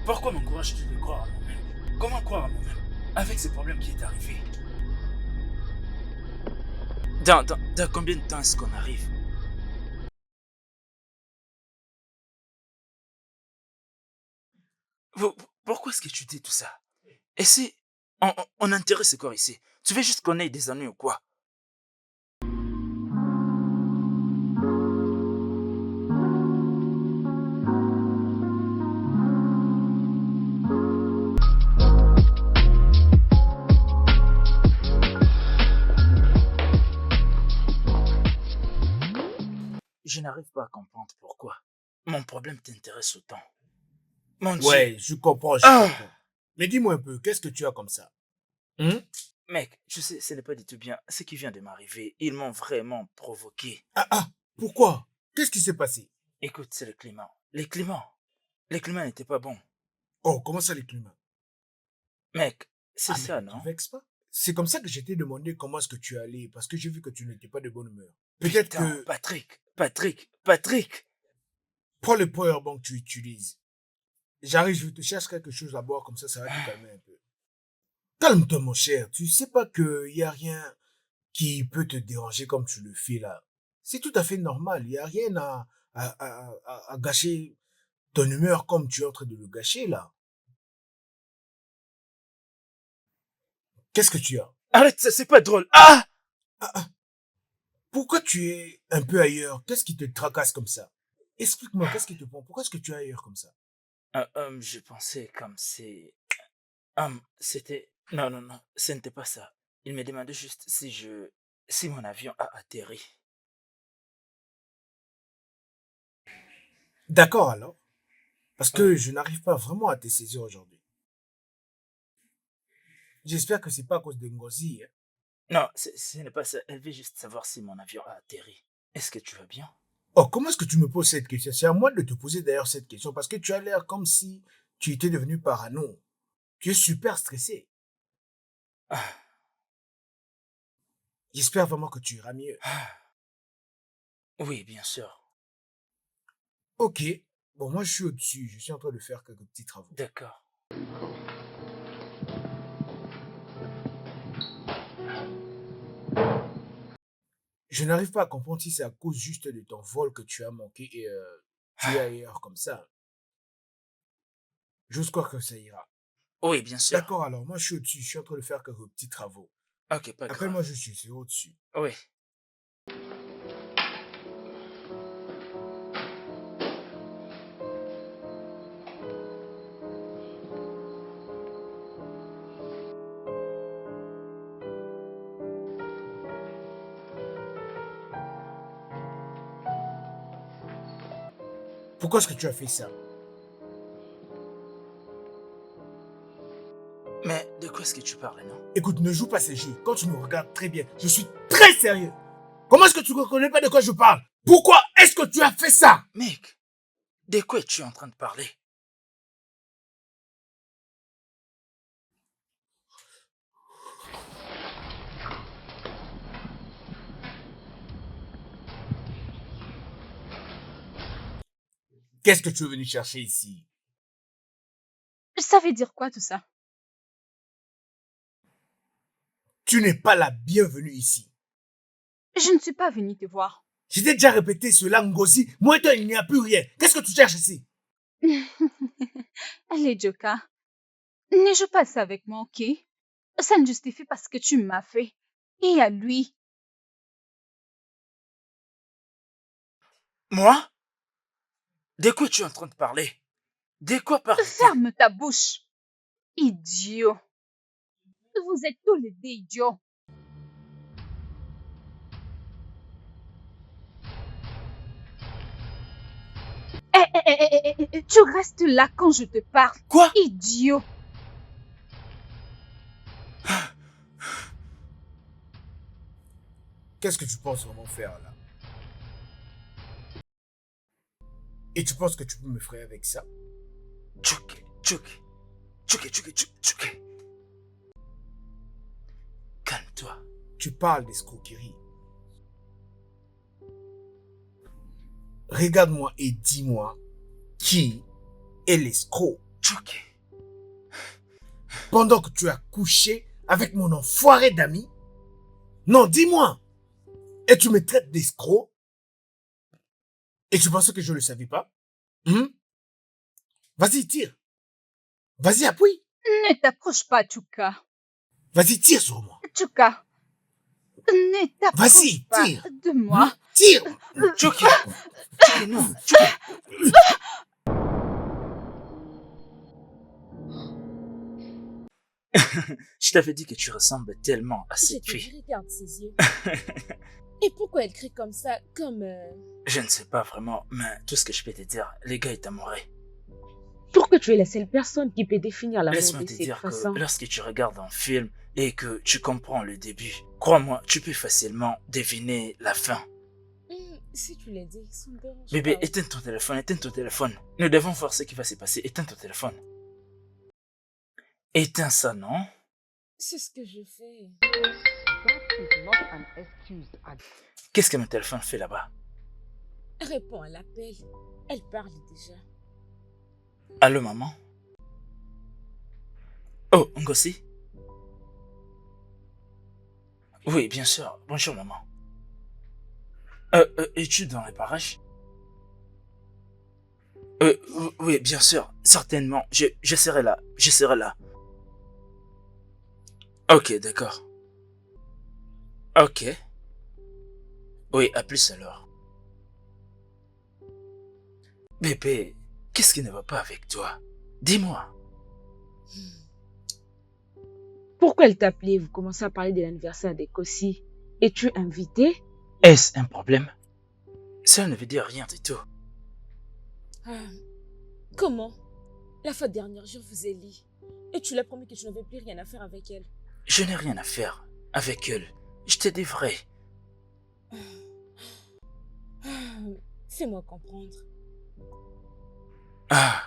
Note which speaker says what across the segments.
Speaker 1: Pourquoi m'encourages-tu de croire à moi-même? Comment croire à moi-même avec ce problème qui est arrivé? Dans combien de temps est-ce qu'on arrive? Pourquoi est-ce que tu dis tout ça? Et si on enterrait ce corps ici? Tu veux juste qu'on ait des ennuis ou quoi? Je n'arrive pas à comprendre pourquoi. Mon problème t'intéresse autant. Mon Dieu.
Speaker 2: Ouais, je comprends, je
Speaker 1: Ah!
Speaker 2: comprends. Mais dis-moi un peu, qu'est-ce que tu as comme ça? Hein?
Speaker 1: Mec, je sais, ce n'est pas du tout bien. Ce qui vient de m'arriver, ils m'ont vraiment provoqué.
Speaker 2: Ah ah, pourquoi? Qu'est-ce qui s'est passé?
Speaker 1: Écoute, c'est le climat. Les climats n'étaient pas bons.
Speaker 2: Oh, comment ça les climats?
Speaker 1: Mec, c'est
Speaker 2: Ah, mais
Speaker 1: ça,
Speaker 2: ne te
Speaker 1: non?
Speaker 2: vexe pas. C'est comme ça que je t'ai demandé comment est-ce que tu allais, parce que j'ai vu que tu n'étais pas de bonne humeur. Peut-être
Speaker 1: Putain,
Speaker 2: que
Speaker 1: Patrick!
Speaker 2: prends le powerbank que tu utilises. J'arrive, je te cherche quelque chose à boire, comme ça va te calmer un peu. Calme-toi, mon cher. Tu sais pas qu'il y a rien qui peut te déranger comme tu le fais là. C'est tout à fait normal. Il y a rien à gâcher ton humeur comme tu es en train de le gâcher là. Qu'est-ce que tu as?
Speaker 1: Arrête, ça c'est pas drôle. Ah!
Speaker 2: Ah, ah, pourquoi tu es un peu ailleurs? Qu'est-ce qui te tracasse comme ça? Explique-moi, qu'est-ce qui te prend? Pourquoi est-ce que tu es ailleurs comme ça?
Speaker 1: Je pensais comme c'est... c'était... Non, non, non, ce n'était pas ça. Il me demandait juste si mon avion a atterri.
Speaker 2: D'accord alors, parce
Speaker 1: Oui.
Speaker 2: que je n'arrive pas vraiment à te saisir aujourd'hui. J'espère que c'est pas à cause de Ngozi, hein.
Speaker 1: Non, ce n'est pas ça. Elle veut juste savoir si mon avion a atterri. Est-ce que tu vas bien?
Speaker 2: Oh, comment est-ce que tu me poses cette question? C'est à moi de te poser d'ailleurs cette question parce que tu as l'air comme si tu étais devenu parano. Tu es super stressé.
Speaker 1: Ah,
Speaker 2: J'espère vraiment que tu iras mieux.
Speaker 1: ah. Oui, bien sûr.
Speaker 2: Ok. Bon, moi, je suis au-dessus. Je suis en train de faire quelques petits travaux.
Speaker 1: D'accord.
Speaker 2: Je n'arrive pas à comprendre si c'est à cause juste de ton vol que tu as manqué et tu es
Speaker 1: Ah,
Speaker 2: ailleurs comme ça. J'ose croire que ça ira.
Speaker 1: oui, bien sûr.
Speaker 2: D'accord, alors moi, je suis au-dessus. Je suis en train de faire quelques petits travaux.
Speaker 1: Ok, pas
Speaker 2: Appelle-moi
Speaker 1: grave.
Speaker 2: juste, c'est au-dessus.
Speaker 1: Oui.
Speaker 2: Pourquoi est-ce que tu as fait ça?
Speaker 1: Mais de quoi est-ce que tu parles, non?
Speaker 2: Écoute, ne joue pas ces jeux. Quand tu me regardes très bien, je suis très sérieux. Comment est-ce que tu ne reconnais pas de quoi je parle? Pourquoi est-ce que tu as fait ça?
Speaker 1: Mec, de quoi es-tu en train de parler?
Speaker 2: Qu'est-ce que tu es venu chercher ici?
Speaker 3: Ça veut dire quoi tout ça?
Speaker 2: Tu n'es pas la bienvenue ici.
Speaker 3: Je ne suis pas venue te voir.
Speaker 2: Je t'ai déjà répété cela, Ngozi. Moi et toi, il n'y a plus rien. Qu'est-ce que tu cherches ici?
Speaker 3: Allez, Joka, ne joue pas ça avec moi, ok? Ça ne justifie pas ce que tu m'as fait. Et à lui,
Speaker 1: Moi? De quoi es-tu en train de parler? De quoi parles-tu?
Speaker 3: ferme ta bouche. Idiot. Vous êtes tous les deux idiots. Tu restes là quand je te parle.
Speaker 1: Quoi?
Speaker 3: Idiot.
Speaker 2: Qu'est-ce que tu penses vraiment faire là? Et tu penses que tu peux me frayer avec ça?
Speaker 1: Tchouké. Calme-toi.
Speaker 2: Tu parles d'escroquerie. Regarde-moi et dis-moi qui est l'escroc.
Speaker 1: Choqué.
Speaker 2: Pendant que tu as couché avec mon enfoiré d'ami? Non, dis-moi. Et tu me traites d'escroc? Et tu penses que je ne le savais pas? Vas-y, tire. Vas-y, appuie.
Speaker 3: Ne t'approche pas, Chuka.
Speaker 2: Vas-y, tire sur moi.
Speaker 3: Chuka, ne t'approche
Speaker 2: Vas-y,
Speaker 3: pas
Speaker 2: tire.
Speaker 3: de moi.
Speaker 2: Tire.
Speaker 1: Choqué. Choqué, non. Choqué. Je t'avais dit que tu ressembles tellement à
Speaker 4: Je
Speaker 1: cette
Speaker 4: te
Speaker 1: fille.
Speaker 4: regarde ses yeux. Et pourquoi elle crie comme ça, comme...
Speaker 1: Je ne sais pas vraiment, mais tout ce que je peux te dire, les gars est amoureux.
Speaker 4: Pourquoi tu es la seule personne qui peut définir l'amour
Speaker 1: Laisse-moi
Speaker 4: de
Speaker 1: te
Speaker 4: cette
Speaker 1: dire
Speaker 4: façon?
Speaker 1: que lorsque tu regardes un film et que tu comprends le début, crois-moi, tu peux facilement deviner la fin.
Speaker 4: Si tu l'as dit, ça me dérange
Speaker 1: Bébé,
Speaker 4: pas.
Speaker 1: éteins ton téléphone, éteins ton téléphone. Nous devons voir ce qui va se passer. Éteins ton téléphone. Éteins ça, non?
Speaker 4: C'est ce que je fais.
Speaker 1: Qu'est-ce que mon téléphone fait là-bas?
Speaker 4: Réponds à l'appel. Elle parle déjà.
Speaker 1: Allô, maman? Oh, Ngozi? Oui, bien sûr. Bonjour, maman. Es-tu dans les parages? Oui, bien sûr. Certainement. Je serai là. Je serai là. Ok, d'accord. Ok. Oui, à plus alors. Bébé, qu'est-ce qui ne va pas avec toi? Dis-moi.
Speaker 4: Pourquoi elle t'a appelé? Vous commencez à parler de l'anniversaire des Kossi. Es-tu invité?
Speaker 1: Est-ce un problème? Ça ne veut dire rien du tout.
Speaker 4: Comment? La fois dernière, je vous ai dit. Et tu l'as promis que tu n'avais plus rien à faire avec elle.
Speaker 1: Je n'ai rien à faire avec elle. Je te dis vrai.
Speaker 4: Fais-moi comprendre.
Speaker 1: Ah.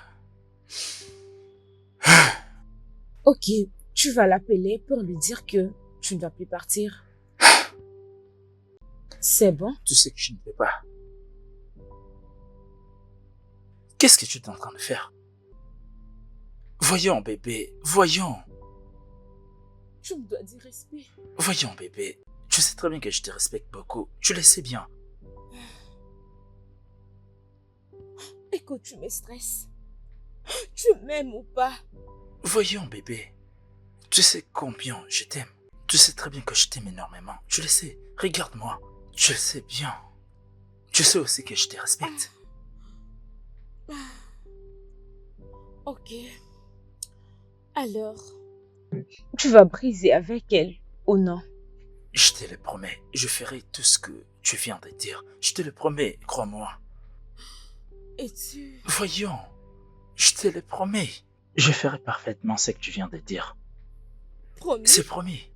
Speaker 4: Ok, tu vas l'appeler pour lui dire que tu ne vas plus partir. C'est bon?
Speaker 1: Tu sais que je ne peux pas. Qu'est-ce que tu es en train de faire? Voyons, bébé, voyons.
Speaker 4: Tu me dois du respect.
Speaker 1: Voyons, bébé. Tu sais très bien que je te respecte beaucoup. Tu le sais bien.
Speaker 4: Écoute, tu me stresses. Tu m'aimes ou pas?
Speaker 1: Voyons, bébé. Tu sais combien je t'aime. Tu sais très bien que je t'aime énormément. Tu le sais. Regarde-moi. Tu le sais bien. Tu sais aussi que je te respecte.
Speaker 4: Ok. Alors, tu vas briser avec elle ou non?
Speaker 1: Je te le promets. Je ferai tout ce que tu viens de dire. Je te le promets, crois-moi.
Speaker 4: Et tu...
Speaker 1: Voyons. Je te le promets. Je ferai parfaitement ce que tu viens de dire.
Speaker 4: Promis?
Speaker 1: C'est promis.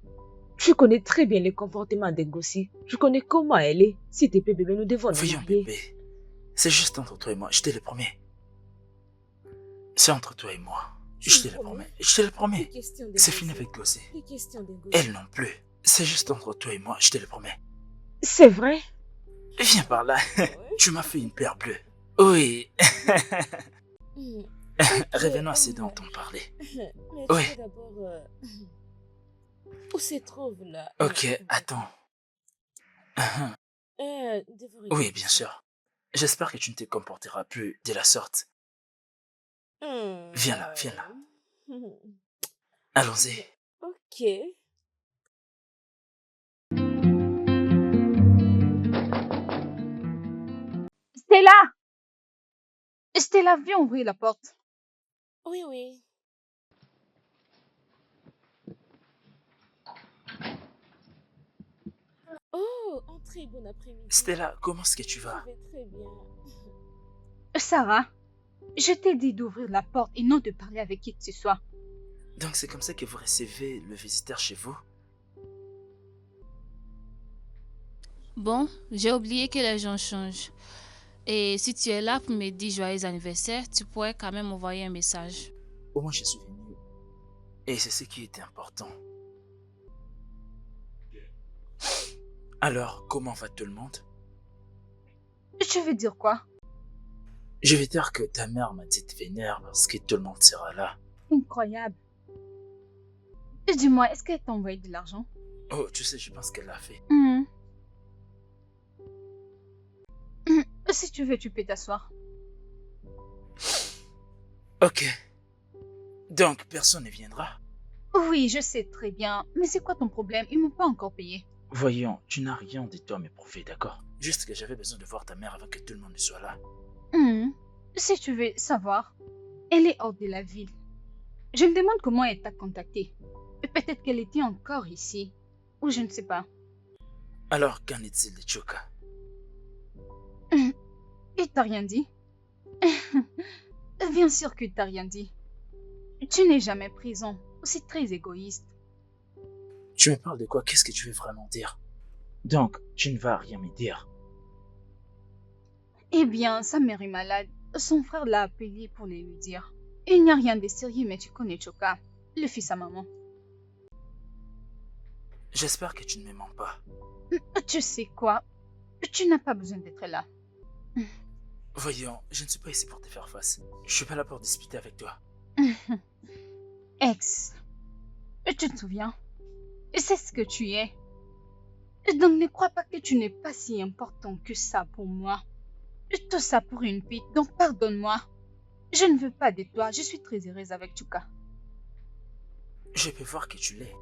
Speaker 4: Tu connais très bien le comportement d'Engossi. Tu connais comment elle est. Si t'es bébé, nous devons nous
Speaker 1: Voyons,
Speaker 4: marier.
Speaker 1: bébé. C'est juste entre toi et moi. Je te le promets. C'est entre toi et moi. Je te le promets. Je te le promets. C'est fini avec Ngozi. Elle non plus. C'est juste entre toi et moi. Je te le promets.
Speaker 4: C'est vrai?
Speaker 1: Viens par là. Tu m'as fait une paire bleue. Oui. Revenons à ces dents dont on parlait.
Speaker 4: Mais
Speaker 1: Oui.
Speaker 4: tu d'abord... Où se trouve là?
Speaker 1: Ok, attends. Oui, bien sûr. J'espère que tu ne te comporteras plus de la sorte. Viens là, viens là. Allons-y.
Speaker 4: Ok.
Speaker 3: Stella! Stella, viens ouvrir la porte.
Speaker 4: Oui, oui. Oh, entrez, bon après-midi.
Speaker 1: Stella, comment est-ce que tu
Speaker 4: Je
Speaker 1: vas?
Speaker 4: vais très bien.
Speaker 3: Sarah, je t'ai dit d'ouvrir la porte et non de parler avec qui que ce soit.
Speaker 1: Donc c'est comme ça que vous recevez le visiteur chez vous?
Speaker 5: Bon, j'ai oublié que les gens changent. Et si tu es là pour me dire joyeux anniversaire, tu pourrais quand même envoyer un message.
Speaker 1: Au moins je suis venu. Et c'est ce qui était important. Alors, comment va tout le monde?
Speaker 3: Je veux dire quoi?
Speaker 1: Je vais dire que ta mère m'a dit de venir parce que tout le monde sera là.
Speaker 3: Incroyable. Et dis-moi, est-ce qu'elle t'a envoyé de l'argent?
Speaker 1: Oh, tu sais, je pense qu'elle l'a fait.
Speaker 3: Si tu veux, tu peux t'asseoir.
Speaker 1: Ok. Donc, personne ne viendra.
Speaker 3: Oui, je sais très bien. Mais c'est quoi ton problème? Ils m'ont pas encore payé.
Speaker 1: Voyons, tu n'as rien de toi à me prouver, d'accord? Juste que j'avais besoin de voir ta mère avant que tout le monde ne soit là.
Speaker 3: Si tu veux savoir, elle est hors de la ville. Je me demande comment elle t'a contacté. Peut-être qu'elle était encore ici. Ou je ne sais pas.
Speaker 1: Alors, qu'en est-il de Choka?
Speaker 3: Il t'a rien dit? Bien sûr qu'il t'a rien dit. Tu n'es jamais présent. C'est très égoïste.
Speaker 1: Tu me parles de quoi? Qu'est-ce que tu veux vraiment dire? Donc, tu ne vas rien me dire.
Speaker 3: Eh bien, sa mère est malade. Son frère l'a appelé pour le lui dire. Il n'y a rien de sérieux, mais tu connais Choka, le fils à maman.
Speaker 1: J'espère que tu ne me mens pas.
Speaker 3: Tu sais quoi? Tu n'as pas besoin d'être là.
Speaker 1: Voyons, je ne suis pas ici pour te faire face. Je suis pas là pour discuter avec toi.
Speaker 3: Ex, tu te souviens? C'est ce que tu es. Donc ne crois pas que tu n'es pas si important que ça pour moi. Tout ça pour une pite, donc pardonne-moi. Je ne veux pas de toi, je suis très heureuse avec Choka.
Speaker 1: Je peux voir que tu l'es.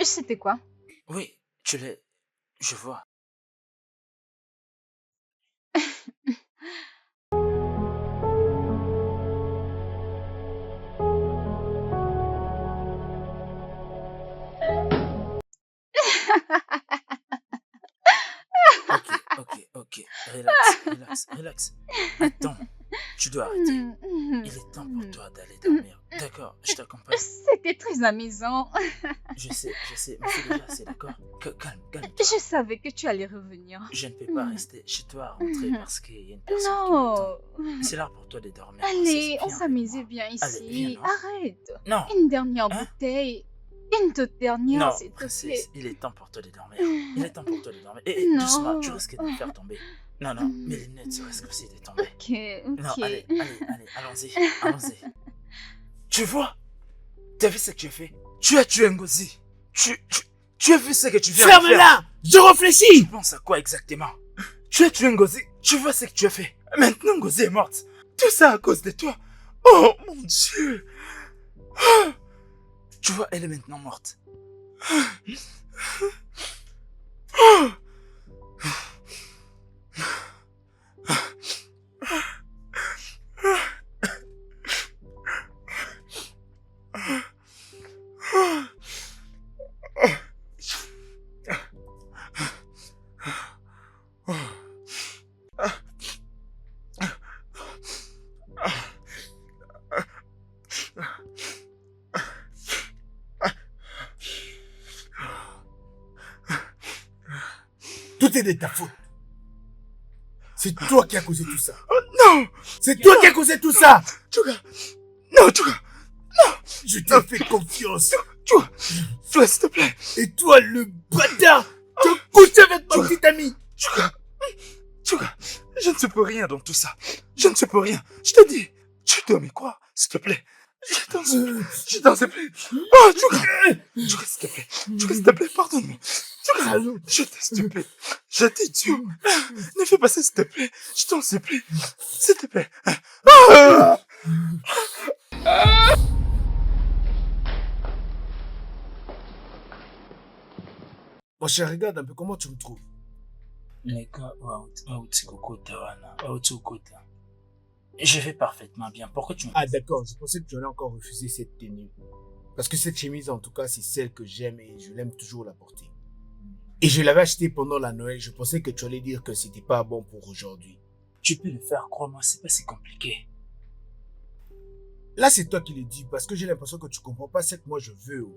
Speaker 3: C'était quoi?
Speaker 1: Oui, tu l'es. Je vois. Ok. Relax. Attends, tu dois arrêter. Il est temps pour toi d'aller dormir. D'accord, je t'accompagne.
Speaker 3: C'était très amusant.
Speaker 1: Je sais, mais c'est déjà assez, d'accord? Calme.
Speaker 3: Je savais que tu allais revenir.
Speaker 1: Je ne peux pas rester chez toi à rentrer parce qu'il y a une personne qui
Speaker 3: Non.
Speaker 1: m'attend. C'est là pour toi de dormir.
Speaker 3: Allez, on
Speaker 1: Viens avec
Speaker 3: s'amusait
Speaker 1: moi.
Speaker 3: bien
Speaker 1: Allez,
Speaker 3: ici.
Speaker 1: viens, non?
Speaker 3: Arrête.
Speaker 1: Non.
Speaker 3: Une dernière
Speaker 1: Hein?
Speaker 3: bouteille. Une toute dernière,
Speaker 1: Non,
Speaker 3: s'il te plaît.
Speaker 1: princesse, il est temps pour toi de dormir. Et
Speaker 3: Non.
Speaker 1: doucement, tu risques de me faire tomber. Non, mes lunettes risquent aussi de tomber.
Speaker 3: Ok.
Speaker 1: Non, allez, allons-y. Tu vois? T'as vu ce que tu as fait? Tu as tué Ngozi. Tu as vu ce que tu viens de faire?
Speaker 2: Ferme-la! Je réfléchis!
Speaker 1: Tu penses à quoi exactement? Tu as tué Ngozi. Tu vois ce que tu as fait? Maintenant Ngozi est morte. Tout ça à cause de toi. Oh mon Dieu. Tu vois, elle est maintenant morte.
Speaker 2: Tout est de ta faute. C'est toi qui as causé tout ça.
Speaker 1: Non!
Speaker 2: C'est toi qui as causé tout ça.
Speaker 1: Choka! Non, Choka!
Speaker 2: Je t'ai fait confiance.
Speaker 1: Choka, s'il te plaît!
Speaker 2: Et toi, le bâtard, tu as couché avec ma petite amie.
Speaker 1: Choka, je ne sais pas rien dans tout ça. Je ne sais pas rien. Je te dis, tu dois me croire, s'il te plaît. Je t'en supplie. Oh, Choka, s'il te plaît, pardonne-moi. Choka, je t'en supplie. Je t'ai tué. Ne fais pas ça, s'il te plaît. Je t'en supplie. S'il te plaît.
Speaker 2: Mon cher, regarde un peu comment tu me trouves.
Speaker 1: Je vais parfaitement bien. Pourquoi tu me...
Speaker 2: Ah d'accord, je pensais que tu allais encore refuser cette tenue. Parce que cette chemise, en tout cas, c'est celle que j'aime et je l'aime toujours la porter. Et je l'avais achetée pendant la Noël. Je pensais que tu allais dire que c'était pas bon pour aujourd'hui.
Speaker 1: Tu peux le faire, crois-moi, c'est pas si compliqué.
Speaker 2: Là, c'est toi qui le dis parce que j'ai l'impression que tu comprends pas ce que moi je veux.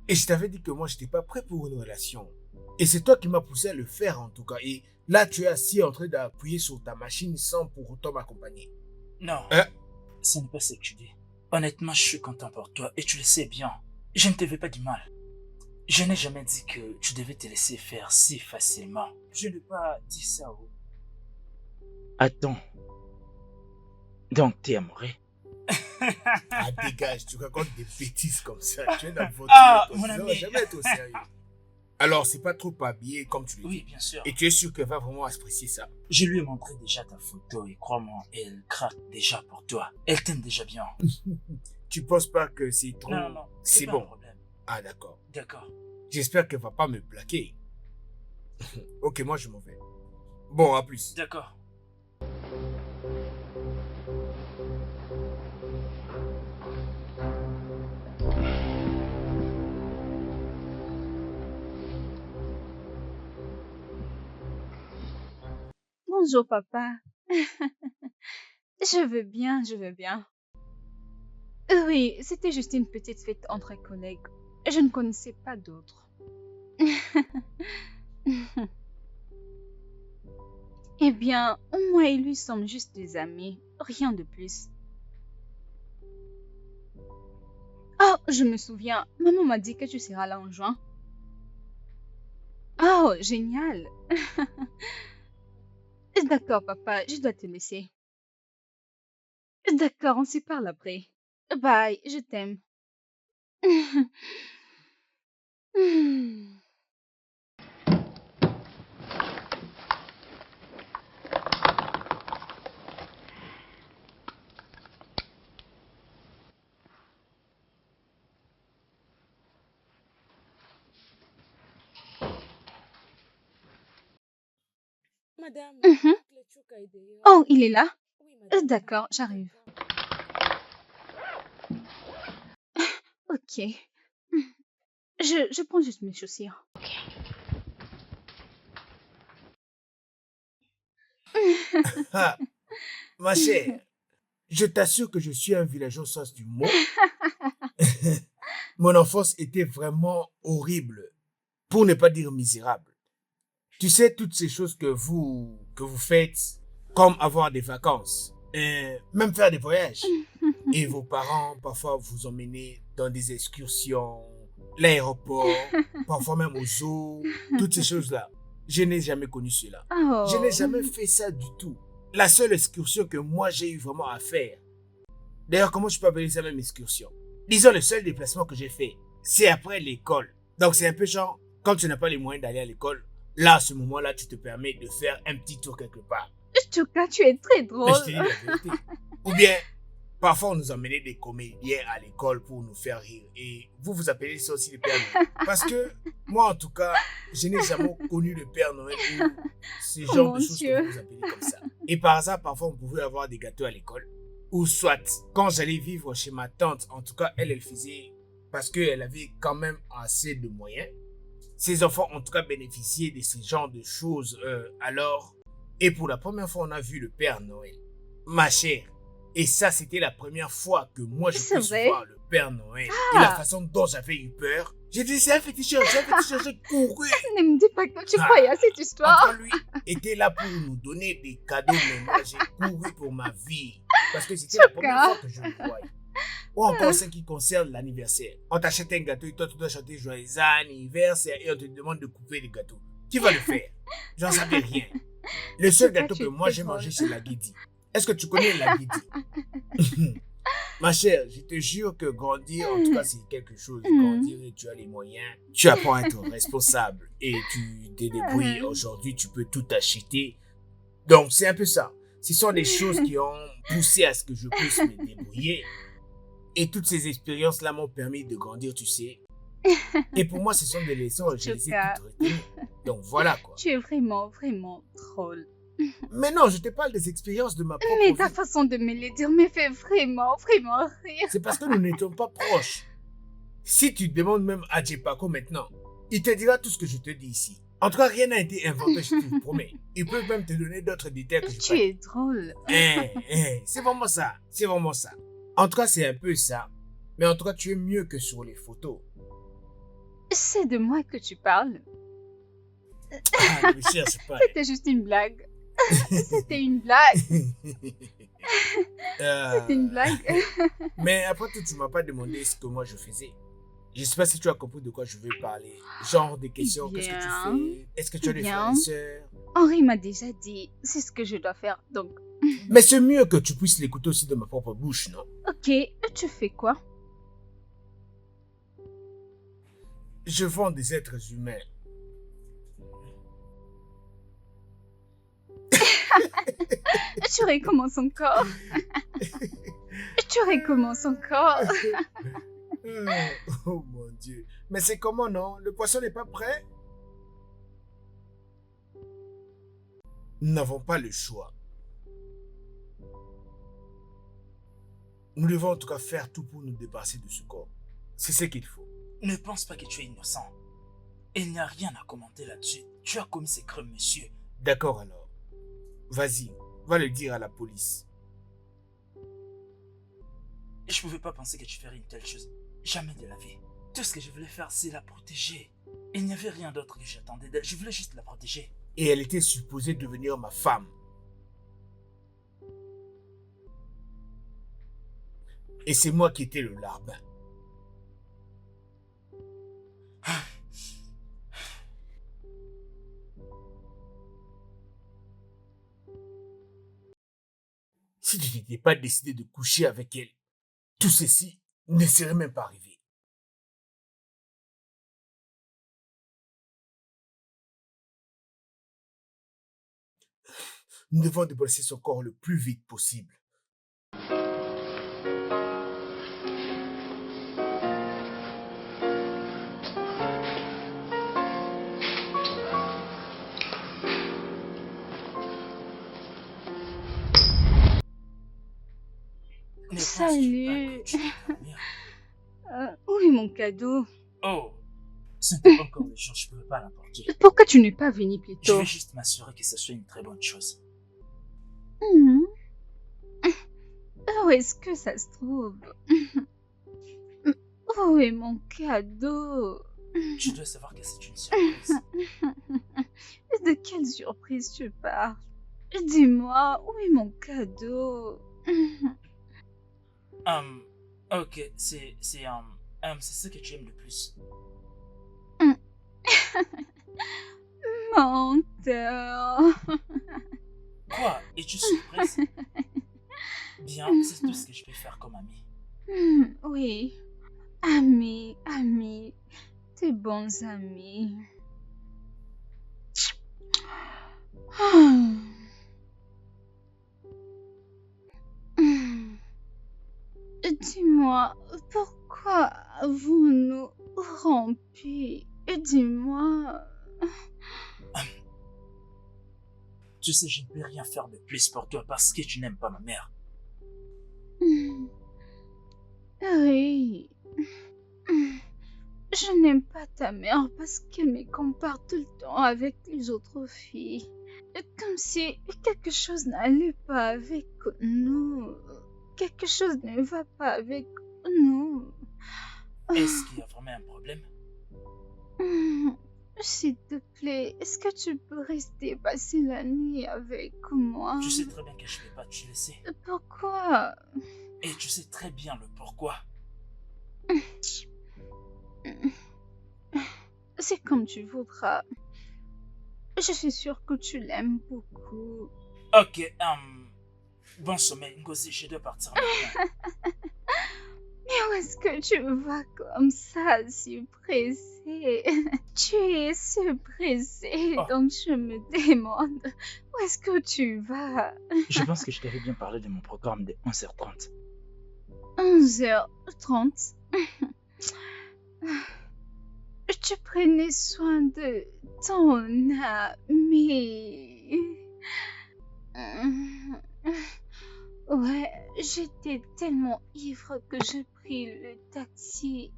Speaker 2: Et je t'avais dit que moi, j'étais pas prêt pour une relation. Et c'est toi qui m'as poussé à le faire en tout cas. Et là, tu es assis en train d'appuyer sur ta machine sans pour autant m'accompagner.
Speaker 1: Non,
Speaker 2: Hein?
Speaker 1: ce n'est pas ce que tu dis. Honnêtement, je suis content pour toi et tu le sais bien. Je ne te veux pas du mal. Je n'ai jamais dit que tu devais te laisser faire si facilement. Je n'ai pas dit ça. Attends. Donc, t'es amoureux?
Speaker 2: Ah, dégage, tu racontes des bêtises comme ça. Tu es dans votre...
Speaker 1: Ah, mon
Speaker 2: Ça va
Speaker 1: ami.
Speaker 2: jamais être au sérieux. Alors, c'est pas trop habillé comme tu le dis.
Speaker 1: Oui, bien sûr.
Speaker 2: Et tu es sûr qu'elle va vraiment apprécier ça?
Speaker 1: Je lui ai montré déjà ta photo et crois-moi, elle craque déjà pour toi. Elle t'aime déjà bien.
Speaker 2: Tu penses pas que c'est trop...
Speaker 1: Non,
Speaker 2: c'est
Speaker 1: pas
Speaker 2: bon.
Speaker 1: un problème.
Speaker 2: Ah, d'accord.
Speaker 1: D'accord.
Speaker 2: J'espère qu'elle va pas me plaquer. Ok, moi je m'en vais. Bon, à plus.
Speaker 1: D'accord.
Speaker 3: Bonjour, papa. Je veux bien, je veux bien. Oui, c'était juste une petite fête entre collègues. Je ne connaissais pas d'autres. Eh bien, moi et lui sommes juste des amis, rien de plus. Oh, je me souviens, maman m'a dit que tu seras là en juin. Oh, génial. D'accord, papa, je dois te laisser. D'accord, on s'y parle après. Bye, je t'aime.
Speaker 4: Madame,
Speaker 3: Mhm.
Speaker 4: Clétchouka est dehors.
Speaker 3: Oh, il est là?
Speaker 4: Oui, madame.
Speaker 3: D'accord, j'arrive. Ok. Je prends juste mes chaussures.
Speaker 2: Ah, ma chère, je t'assure que je suis un villageois au sens du mot. Mon enfance était vraiment horrible, pour ne pas dire misérable. Tu sais, toutes ces choses que vous faites, comme avoir des vacances, même faire des voyages. Et vos parents, parfois, vous emmenez dans des excursions, l'aéroport, parfois même au zoo, toutes ces choses-là. Je n'ai jamais connu cela.
Speaker 3: Oh.
Speaker 2: Je n'ai jamais fait ça du tout. La seule excursion que moi j'ai eu vraiment à faire. D'ailleurs, comment je peux appeler ça même excursion? Disons, le seul déplacement que j'ai fait, c'est après l'école. Donc c'est un peu genre, quand tu n'as pas les moyens d'aller à l'école, là, à ce moment-là, tu te permets de faire un petit tour quelque part.
Speaker 3: Chuka, tu es très
Speaker 2: Mais
Speaker 3: drôle.
Speaker 2: je te dis la vérité. Ou bien, parfois on nous emmenait des comédiens à l'école pour nous faire rire. Et vous appelez ça aussi le Père Noël. Parce que moi, en tout cas, je n'ai jamais connu le Père Noël ou ce
Speaker 3: Oh
Speaker 2: genre
Speaker 3: mon
Speaker 2: de choses
Speaker 3: Dieu.
Speaker 2: que vous appelez comme ça. Et par hasard, parfois, on pouvait avoir des gâteaux à l'école. Ou soit, quand j'allais vivre chez ma tante, en tout cas, elle faisait, parce qu'elle avait quand même assez de moyens. Ses enfants, en tout cas, bénéficiaient de ce genre de choses. Alors, et pour la première fois, on a vu le Père Noël. Ma chère. Et ça, c'était la première fois que moi, je
Speaker 3: C'est
Speaker 2: puisse
Speaker 3: vrai?
Speaker 2: voir le Père Noël. Et la façon dont j'avais eu peur. J'ai dit, c'est un féticheur, j'ai couru.
Speaker 3: Ne me dis pas que tu croyais à cette
Speaker 2: En
Speaker 3: histoire.
Speaker 2: tout cas, lui était là pour nous donner des cadeaux, mais moi, j'ai couru pour ma vie. Parce que c'était la première fois que je le voyais. Ou encore ce qui concerne l'anniversaire. On t'achète un gâteau et toi, tu dois chanter joyeux anniversaire et on te demande de couper le gâteau. Qui va le faire? J'en savais rien. Le seul
Speaker 3: Chuka,
Speaker 2: gâteau
Speaker 3: tu
Speaker 2: que
Speaker 3: es
Speaker 2: moi
Speaker 3: très
Speaker 2: j'ai
Speaker 3: drôle.
Speaker 2: mangé, c'est la guidi. Est-ce que tu connais la guidi? Ma chère, je te jure que grandir, en tout cas, c'est quelque chose. Grandir et tu as les moyens. Tu apprends à être responsable et tu te débrouilles. Aujourd'hui, tu peux tout acheter. Donc, c'est un peu ça. Ce sont des choses qui ont poussé à ce que je puisse me débrouiller. Et toutes ces expériences-là m'ont permis de grandir, tu sais. Et pour moi, ce sont des leçons, je les ai
Speaker 3: Chuka.
Speaker 2: toutes retenues. Donc, voilà quoi.
Speaker 3: Tu es vraiment, vraiment drôle.
Speaker 2: Mais non, je te parle des expériences de ma propre
Speaker 3: Mais
Speaker 2: vie.
Speaker 3: ta façon de me le dire me fait vraiment, vraiment rire.
Speaker 2: C'est parce que nous n'étions pas proches. Si tu demandes même à Djepako maintenant, il te dira tout ce que je te dis ici. En tout cas, rien n'a été inventé, je te le promets. Il peut même te donner d'autres détails que je
Speaker 3: Tu es drôle.
Speaker 2: c'est vraiment ça, c'est vraiment ça. En tout cas, c'est un peu ça. Mais en tout cas, tu es mieux que sur les photos.
Speaker 3: C'est de moi que tu parles.
Speaker 2: Ah, ne me cherche pas.
Speaker 3: C'était juste une blague. C'était une blague.
Speaker 2: Euh,
Speaker 3: C'était une blague.
Speaker 2: Mais après tout, tu m'as pas demandé ce que moi je faisais. Je sais pas si tu as compris de quoi je veux parler. Genre des questions, qu'est-ce que
Speaker 3: Bien.
Speaker 2: tu fais? Est-ce que tu as des frères
Speaker 3: Bien.
Speaker 2: et sœurs?
Speaker 3: Henri m'a déjà dit, c'est ce que je dois faire, donc...
Speaker 2: Mais c'est mieux que tu puisses l'écouter aussi de ma propre bouche, non?
Speaker 3: Ok, et tu fais quoi?
Speaker 2: Je vends des êtres humains.
Speaker 3: Et tu recommences encore. Et tu recommences encore.
Speaker 2: Oh mon Dieu. Mais c'est comment, non? Le poisson n'est pas prêt? Nous n'avons pas le choix. Nous devons en tout cas faire tout pour nous débarrasser de ce corps. C'est ce qu'il faut.
Speaker 1: Ne pense pas que tu es innocent. Il n'y a rien à commenter là-dessus. Tu as commis ces crimes, monsieur.
Speaker 2: D'accord alors. Vas-y, va le dire à la police.
Speaker 1: Je pouvais pas penser que tu ferais une telle chose. Jamais de la vie. Tout ce que je voulais faire, c'est la protéger. Il n'y avait rien d'autre que j'attendais d'elle. Je voulais juste la protéger.
Speaker 2: Et elle était supposée devenir ma femme. Et c'est moi qui étais le larbin. Si tu n'étais pas décidé de coucher avec elle, tout ceci ne serait même pas arrivé. Nous devons débarrasser son corps le plus vite possible.
Speaker 1: Ne penses-tu
Speaker 3: Salut.
Speaker 1: pas que tu peux dormir?
Speaker 3: Où est mon cadeau?
Speaker 1: Oh, ce n'était pas encore le jour, je ne pouvais pas l'apporter.
Speaker 3: Pourquoi tu n'es pas venu plus
Speaker 1: Je
Speaker 3: tôt?
Speaker 1: vais juste m'assurer que ce soit une très bonne chose.
Speaker 3: Mhm. Où est-ce que ça se trouve? Où est mon cadeau?
Speaker 1: Tu dois savoir que c'est une surprise.
Speaker 3: De quelle surprise tu parles? Dis-moi, où est mon cadeau?
Speaker 1: Ok, c'est ce que tu aimes le plus.
Speaker 3: Menteur.
Speaker 1: Quoi? Es-tu surprise? Bien, c'est tout ce que je peux faire comme ami.
Speaker 3: Oui. Amis, amis. Tes bons amis. Dis-moi, pourquoi avons-nous rompu? Dis-moi.
Speaker 1: Tu sais, je ne peux rien faire de plus pour toi parce que tu n'aimes pas ma mère.
Speaker 3: Oui. Je n'aime pas ta mère parce qu'elle me compare tout le temps avec les autres filles. Comme si quelque chose n'allait pas avec nous. Quelque chose ne va pas avec nous.
Speaker 1: Est-ce qu'il y a vraiment un problème?
Speaker 3: S'il te plaît, est-ce que tu peux rester passer la nuit avec moi?
Speaker 1: Tu sais très bien que je ne vais pas te laisser.
Speaker 3: Pourquoi?
Speaker 1: Et tu sais très bien le pourquoi.
Speaker 3: C'est comme tu voudras. Je suis sûre que tu l'aimes beaucoup.
Speaker 1: Ok, bon sommeil, Ngozi, je dois partir maintenant.
Speaker 3: Mais où est-ce que tu vas comme ça, si pressé? Tu es si pressé,
Speaker 1: Oh.
Speaker 3: donc je me demande, où est-ce que tu vas?
Speaker 1: Je pense que je t'avais bien parlé de mon programme de 11h30.
Speaker 3: 11h30. Tu prenais soin de ton ami. Ouais, j'étais tellement ivre que j'ai pris le taxi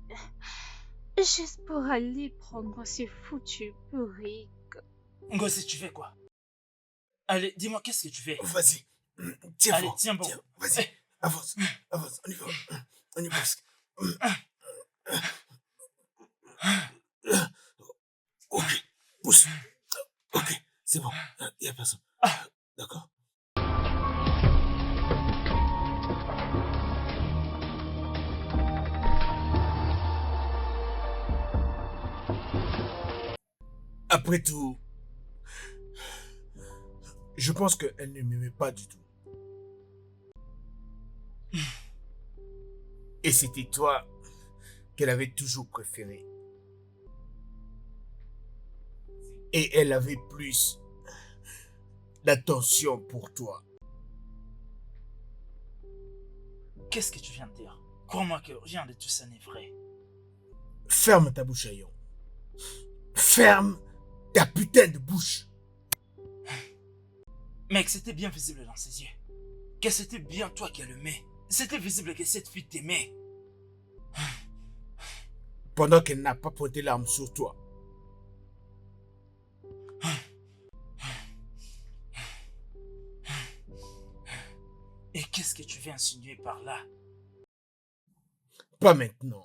Speaker 3: juste pour aller prendre ces foutus burriques.
Speaker 1: Ngozi, tu fais quoi? Allez, dis-moi, qu'est-ce que tu fais?
Speaker 2: Vas-y, tiens
Speaker 1: Allez,
Speaker 2: fort.
Speaker 1: tiens bon.
Speaker 2: Vas-y, avance, avance, on y va. On y va. Ok, pousse. Ok, c'est bon, il n'y a personne. D'accord. Après tout, je pense qu'elle ne m'aimait pas du tout. Et c'était toi qu'elle avait toujours préféré. Et elle avait plus d'attention pour toi.
Speaker 1: Qu'est-ce que tu viens de dire? Crois-moi que rien de tout ça n'est vrai.
Speaker 2: Ferme ta bouche, Ayon. Ferme ta putain de bouche.
Speaker 1: Mec, c'était bien visible dans ses yeux. Que c'était bien toi qui l'aimais. C'était visible que cette fille t'aimait.
Speaker 2: Pendant qu'elle n'a pas pointé l'arme sur toi.
Speaker 1: Et qu'est-ce que tu veux insinuer par là?
Speaker 2: Pas maintenant.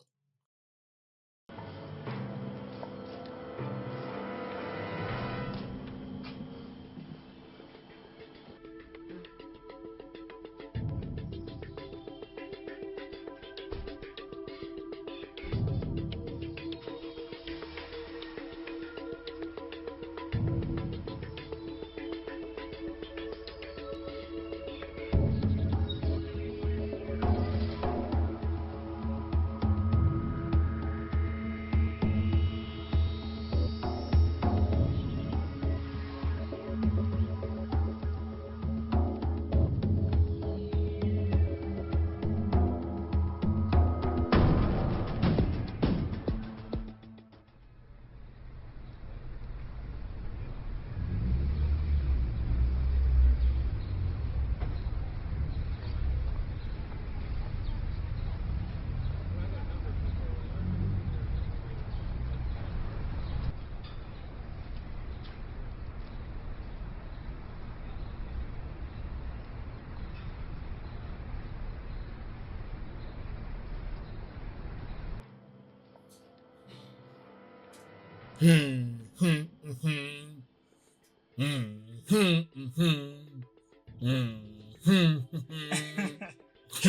Speaker 1: Je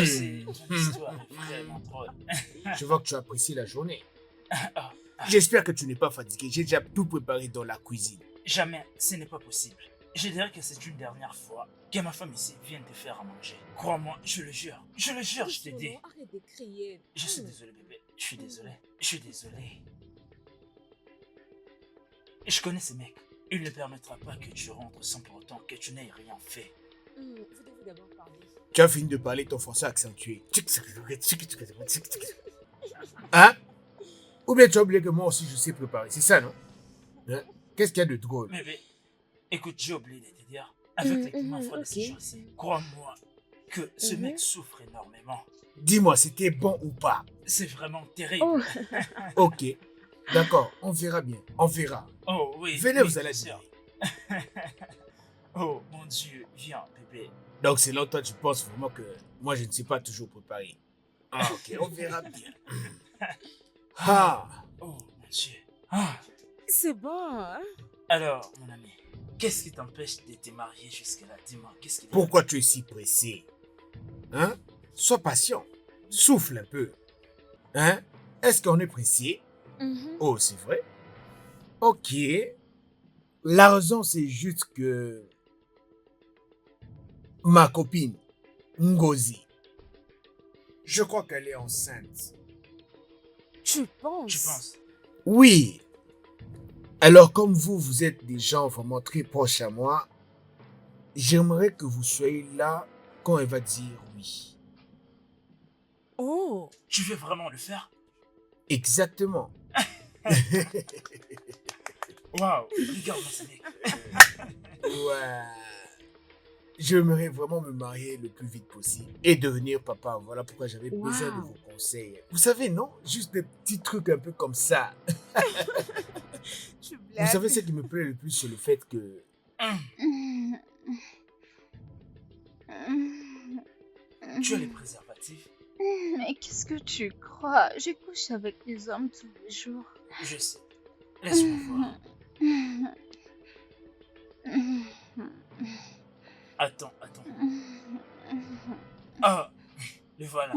Speaker 1: sais, ton histoire est vraiment drôle.
Speaker 2: Je vois que tu apprécies la journée. J'espère que tu n'es pas fatigué. J'ai déjà tout préparé dans la cuisine.
Speaker 1: Jamais, ce n'est pas possible. Je dirais que c'est une dernière fois que ma femme ici vient te faire à manger. Crois-moi, je le jure. Je le jure, je te dis.
Speaker 4: Arrête de crier.
Speaker 1: Je suis désolé, bébé. Je suis désolé. Je suis désolé. Je connais ces mecs. Il ne permettra pas que tu rentres sans pour autant que tu n'aies rien fait.
Speaker 4: Vous devez d'abord parler.
Speaker 2: Tu as fini de parler, ton français accentué. Hein? Ou bien tu as oublié que moi aussi je sais préparer. C'est ça, non? Hein? Qu'est-ce qu'il y a de drôle?
Speaker 1: Bébé, écoute, j'ai oublié de te dire, avec les clients froids de ces jours-ci, crois-moi que ce mec souffre énormément.
Speaker 2: Dis-moi, c'était bon ou pas?
Speaker 1: C'est vraiment terrible.
Speaker 4: Oh.
Speaker 2: Ok. D'accord, on verra bien. On verra.
Speaker 1: Oh oui.
Speaker 2: Venez,
Speaker 1: oui,
Speaker 2: vous allez
Speaker 1: bien
Speaker 2: dîner.
Speaker 1: sûr. Oh mon Dieu, viens, bébé.
Speaker 2: Donc selon toi, tu penses vraiment que moi je ne sais pas toujours préparer. Ah ok, on verra bien. Ah.
Speaker 1: Oh mon Dieu. Ah.
Speaker 4: C'est bon, hein?
Speaker 1: Alors, mon ami, qu'est-ce qui t'empêche de te marier jusque-là? Dis-moi, qu'est-ce qui...
Speaker 2: Pourquoi tu es si pressé? Hein? Sois patient. Souffle un peu. Hein? Est-ce qu'on est pressé? Oh, c'est vrai? Ok. La raison, c'est juste que ma copine, Ngozi, je crois qu'elle est enceinte.
Speaker 4: Tu penses?
Speaker 1: Tu penses?
Speaker 2: Oui. Alors, comme vous, vous êtes des gens vraiment très proches à moi, j'aimerais que vous soyez là quand elle va dire oui.
Speaker 4: Oh.
Speaker 1: Tu veux vraiment le faire?
Speaker 2: Exactement.
Speaker 1: Waouh, regarde-moi ce mec.
Speaker 2: Ouais. J'aimerais vraiment me marier le plus vite possible et devenir papa. Voilà pourquoi j'avais besoin de
Speaker 4: Wow.
Speaker 2: vos conseils. Vous savez, non? Juste des petits trucs un peu comme ça.
Speaker 4: Tu
Speaker 2: Vous
Speaker 4: blagues.
Speaker 2: savez ce qui me plaît le plus, c'est le fait que...
Speaker 1: Tu as les préservatifs?
Speaker 3: Mais qu'est-ce que tu crois? Je couche avec les hommes tous les jours.
Speaker 1: Je sais. Laisse-moi voir. Attends. Ah, le voilà.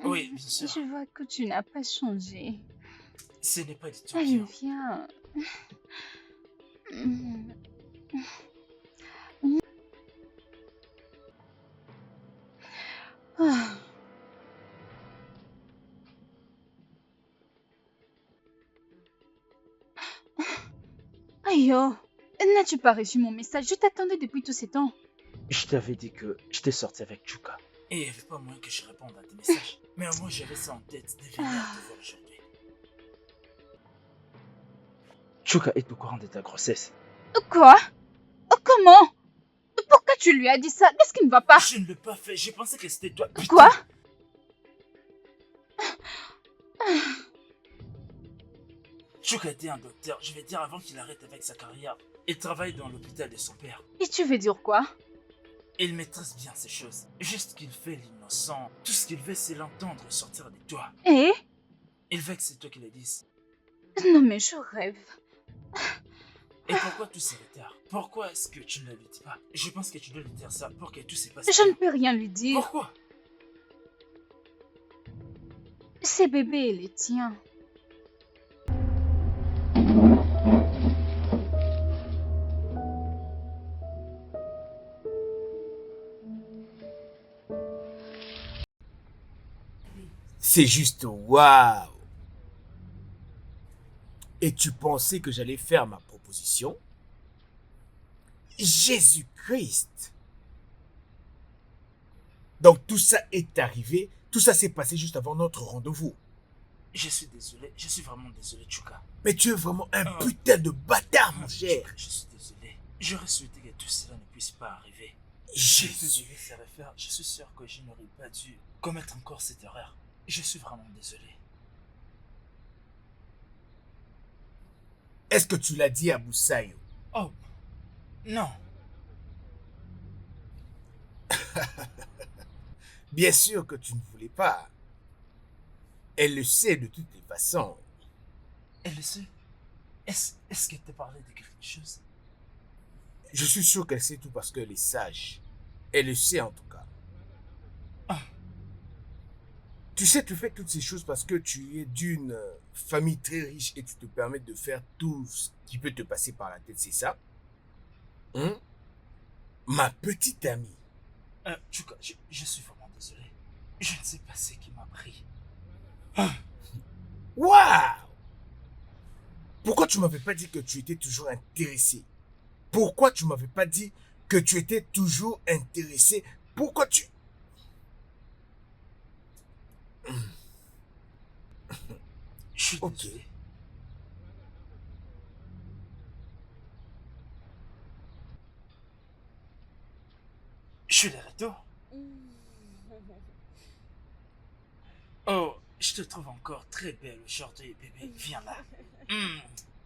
Speaker 1: Oui, bien sûr.
Speaker 3: Je vois que tu n'as pas changé.
Speaker 1: Ce n'est pas du tout
Speaker 3: Allez,
Speaker 1: bien.
Speaker 3: viens. Mm. Ah. Aïe, oh. N'as-tu pas reçu mon message? Je t'attendais depuis tous ces temps.
Speaker 1: Je t'avais dit que j'étais sorti avec Chuka. Et il n'y avait pas moyen que je réponde à tes messages. Mais au moins j'avais ça en tête de venir te voir aujourd'hui. Chuka est au courant de ta grossesse.
Speaker 3: Quoi? Comment? Pourquoi tu lui as dit ça? Qu'est-ce qui ne va pas?
Speaker 1: Je ne l'ai pas fait, j'ai pensé que c'était toi. Putain.
Speaker 3: Quoi?
Speaker 1: Chuka était un docteur, je vais dire avant qu'il arrête avec sa carrière. Il travaille dans l'hôpital de son père.
Speaker 3: Et tu veux dire quoi?
Speaker 1: Il maîtrise bien ces choses. Juste qu'il fait l'innocent. Tout ce qu'il veut, c'est l'entendre sortir de toi.
Speaker 3: Eh?
Speaker 1: Il veut que c'est toi qui le dises.
Speaker 3: Non mais je rêve.
Speaker 1: Et pourquoi tout ce retard? Pourquoi est-ce que tu ne le dis pas? Je pense que tu dois lui dire ça pour que tout se passe
Speaker 3: Je ne
Speaker 1: bien.
Speaker 3: peux rien lui dire.
Speaker 1: Pourquoi?
Speaker 3: Ces bébés et les tiens.
Speaker 2: C'est juste waouh. Et tu pensais que j'allais faire ma proposition? Jésus-Christ. Donc tout ça est arrivé, tout ça s'est passé juste avant notre rendez-vous.
Speaker 1: Je suis désolé, je suis vraiment désolé, Chuka.
Speaker 2: Mais tu es vraiment un putain de bâtard, mon cher.
Speaker 1: Chuka, je suis désolé. J'aurais souhaité que tout cela ne puisse pas arriver.
Speaker 2: Jésus.
Speaker 1: Je suis sûr que je n'aurais pas dû commettre encore cette erreur. Je suis vraiment désolé.
Speaker 2: Est-ce que tu l'as dit à Boussaïo?
Speaker 1: Oh, non.
Speaker 2: Bien sûr que tu ne voulais pas. Elle le sait de toutes les façons.
Speaker 1: Elle le sait. Est-ce qu'elle t'a parlé de quelque chose?
Speaker 2: Je suis sûr qu'elle sait tout parce qu'elle est sage. Elle le sait en tout cas.
Speaker 1: Ah.
Speaker 2: Tu sais, tu fais toutes ces choses parce que tu es d'une famille très riche et tu te permets de faire tout ce qui peut te passer par la tête, c'est ça? Hein? Ma petite amie.
Speaker 1: Chuka, je suis vraiment désolé. Je ne sais pas ce qui m'a pris.
Speaker 2: Waouh! Pourquoi tu m'avais pas dit que tu étais toujours intéressé? Pourquoi tu m'avais pas dit que tu étais toujours intéressé? Pourquoi tu...
Speaker 1: Je suis
Speaker 2: Ok.
Speaker 1: désolé. Je suis de retour. Oh, je te trouve encore très belle aujourd'hui, bébé. Viens là.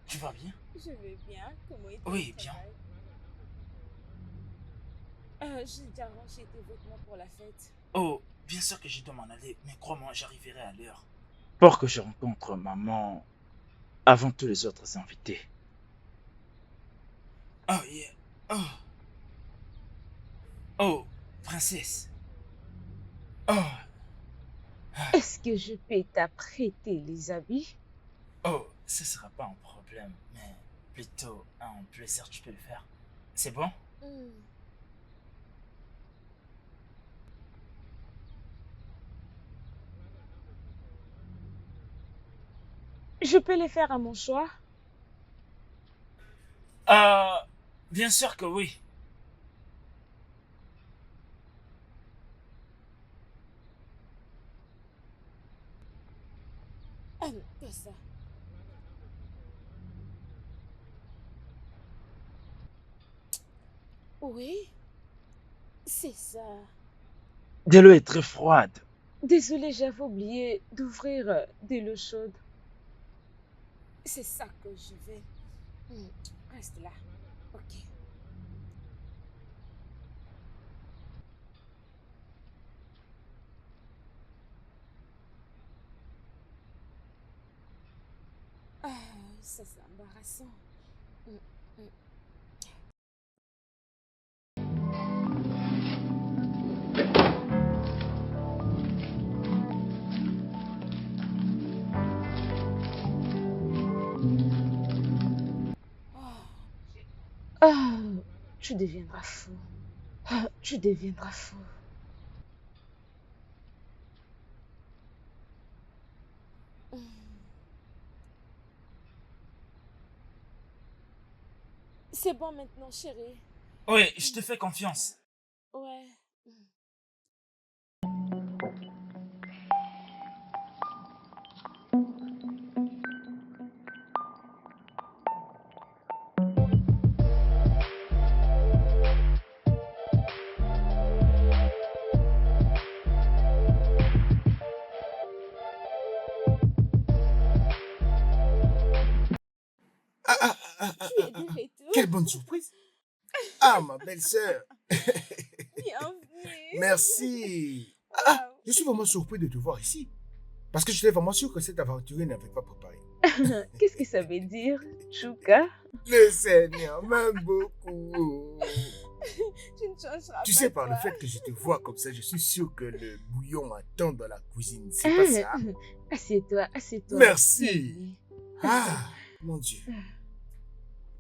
Speaker 1: Tu vas bien?
Speaker 4: Je vais bien. Comment est-ce
Speaker 1: Oui, bien.
Speaker 4: J'ai déjà rangé tes vêtements pour la fête.
Speaker 1: Oh, bien sûr que je dois m'en aller, mais crois-moi, j'arriverai à l'heure. Pour que je rencontre maman avant tous les autres invités. Oh, yeah. Oh. Oh, princesse. Oh.
Speaker 4: Est-ce que je peux t'apprêter les habits?
Speaker 1: Oh, ce sera pas un problème, mais plutôt un plaisir, tu peux le faire. C'est bon?
Speaker 4: Je peux les faire à mon choix?
Speaker 1: Bien sûr que oui.
Speaker 4: Ah non, pas ça. Oui, c'est ça.
Speaker 1: De l'eau est très froide.
Speaker 4: Désolée, j'avais oublié d'ouvrir de l'eau chaude. C'est ça que je vais. Reste là. Ok. Ah, ça c'est embarrassant. tu deviendras fou. Tu deviendras fou. C'est bon maintenant, chérie.
Speaker 1: Oui, je te fais confiance.
Speaker 4: Ouais. Tu es de retour.
Speaker 2: Quelle bonne surprise. Ah, ma belle-sœur.
Speaker 4: Bienvenue.
Speaker 2: Merci.
Speaker 4: Wow.
Speaker 2: Je suis vraiment surpris de te voir ici. Parce que j'étais vraiment sûr que cette aventure n'avait pas préparé.
Speaker 4: Qu'est-ce que ça veut dire, Chouka?
Speaker 2: Le Seigneur m'aime beaucoup.
Speaker 4: Tu ne changeras
Speaker 2: Tu
Speaker 4: pas,
Speaker 2: sais, par
Speaker 4: toi.
Speaker 2: le fait que je te vois comme ça, je suis sûr que le bouillon attend dans la cuisine. C'est pas ça?
Speaker 4: Assieds-toi, assieds-toi.
Speaker 2: Merci. Ah, mon Dieu.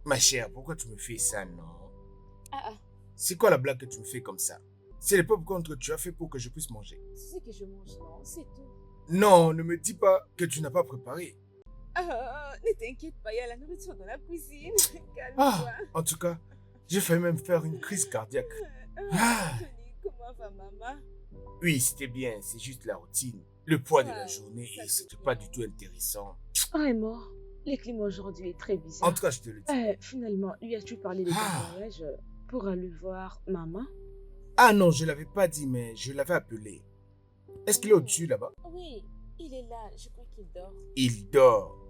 Speaker 2: Ma chère, pourquoi tu me fais ça, non?
Speaker 4: Ah,
Speaker 2: C'est quoi la blague que tu me fais comme ça? C'est le popcorn que tu as fait pour que je puisse manger.
Speaker 4: c'est ce que je mange, non? C'est tout.
Speaker 2: Non, ne me dis pas que tu n'as pas préparé.
Speaker 4: Ne t'inquiète pas, il y a la nourriture dans la cuisine.
Speaker 2: Ah,
Speaker 4: Calme-toi.
Speaker 2: en tout cas, j'ai failli même faire une crise cardiaque. Ah.
Speaker 4: Tony, comment va maman?
Speaker 2: Oui, c'était bien, c'est juste la routine. Le poids de la
Speaker 4: Ah,
Speaker 2: journée,
Speaker 4: ça,
Speaker 2: et
Speaker 4: c'est
Speaker 2: c'était pas
Speaker 4: bien.
Speaker 2: du tout intéressant.
Speaker 4: Vraiment, le climat aujourd'hui est très bizarre.
Speaker 2: En tout cas, je te le dis.
Speaker 4: Finalement, lui as-tu parlé de ton voyage pour aller voir maman?
Speaker 2: Ah non, je l'avais pas dit, mais je l'avais appelé. Est-ce qu'il est au-dessus là-bas?
Speaker 4: Oui, il est là. Je crois qu'il dort.
Speaker 2: Il dort.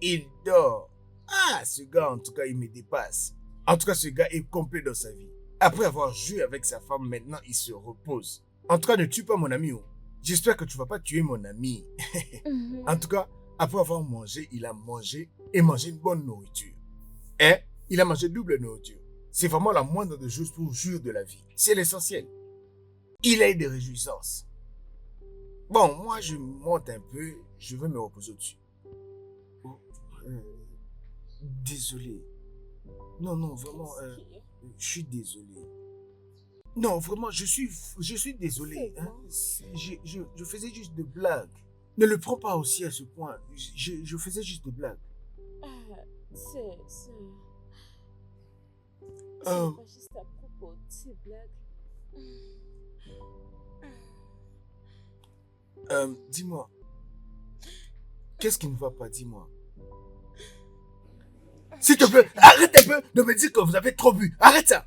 Speaker 2: Il dort. Ah, ce gars, en tout cas, il me dépasse. En tout cas, ce gars est complet dans sa vie. Après avoir joué avec sa femme, maintenant, il se repose. En tout cas, ne tue pas mon ami. Oh. J'espère que tu vas pas tuer mon ami. En tout cas, après avoir mangé, il a mangé et mangé une bonne nourriture. Hein? Il a mangé double nourriture. C'est vraiment la moindre des choses pour jouir de la vie. C'est l'essentiel. Il a eu des réjouissances. Bon, moi, je monte un peu. Je vais me reposer au-dessus. Oh, désolé. Non, vraiment, je suis désolé. Non, vraiment, je suis désolé.
Speaker 4: C'est
Speaker 2: Hein.
Speaker 4: bon.
Speaker 2: Je faisais juste des blagues. Ne le prends pas aussi à ce point. Je faisais juste des blagues.
Speaker 4: C'est
Speaker 2: Euh.
Speaker 4: pas juste à propos de ces blagues.
Speaker 2: Dis-moi. Qu'est-ce qui ne va pas, dis-moi. S'il te plaît, arrête un peu de me dire que vous avez trop bu. Arrête ça.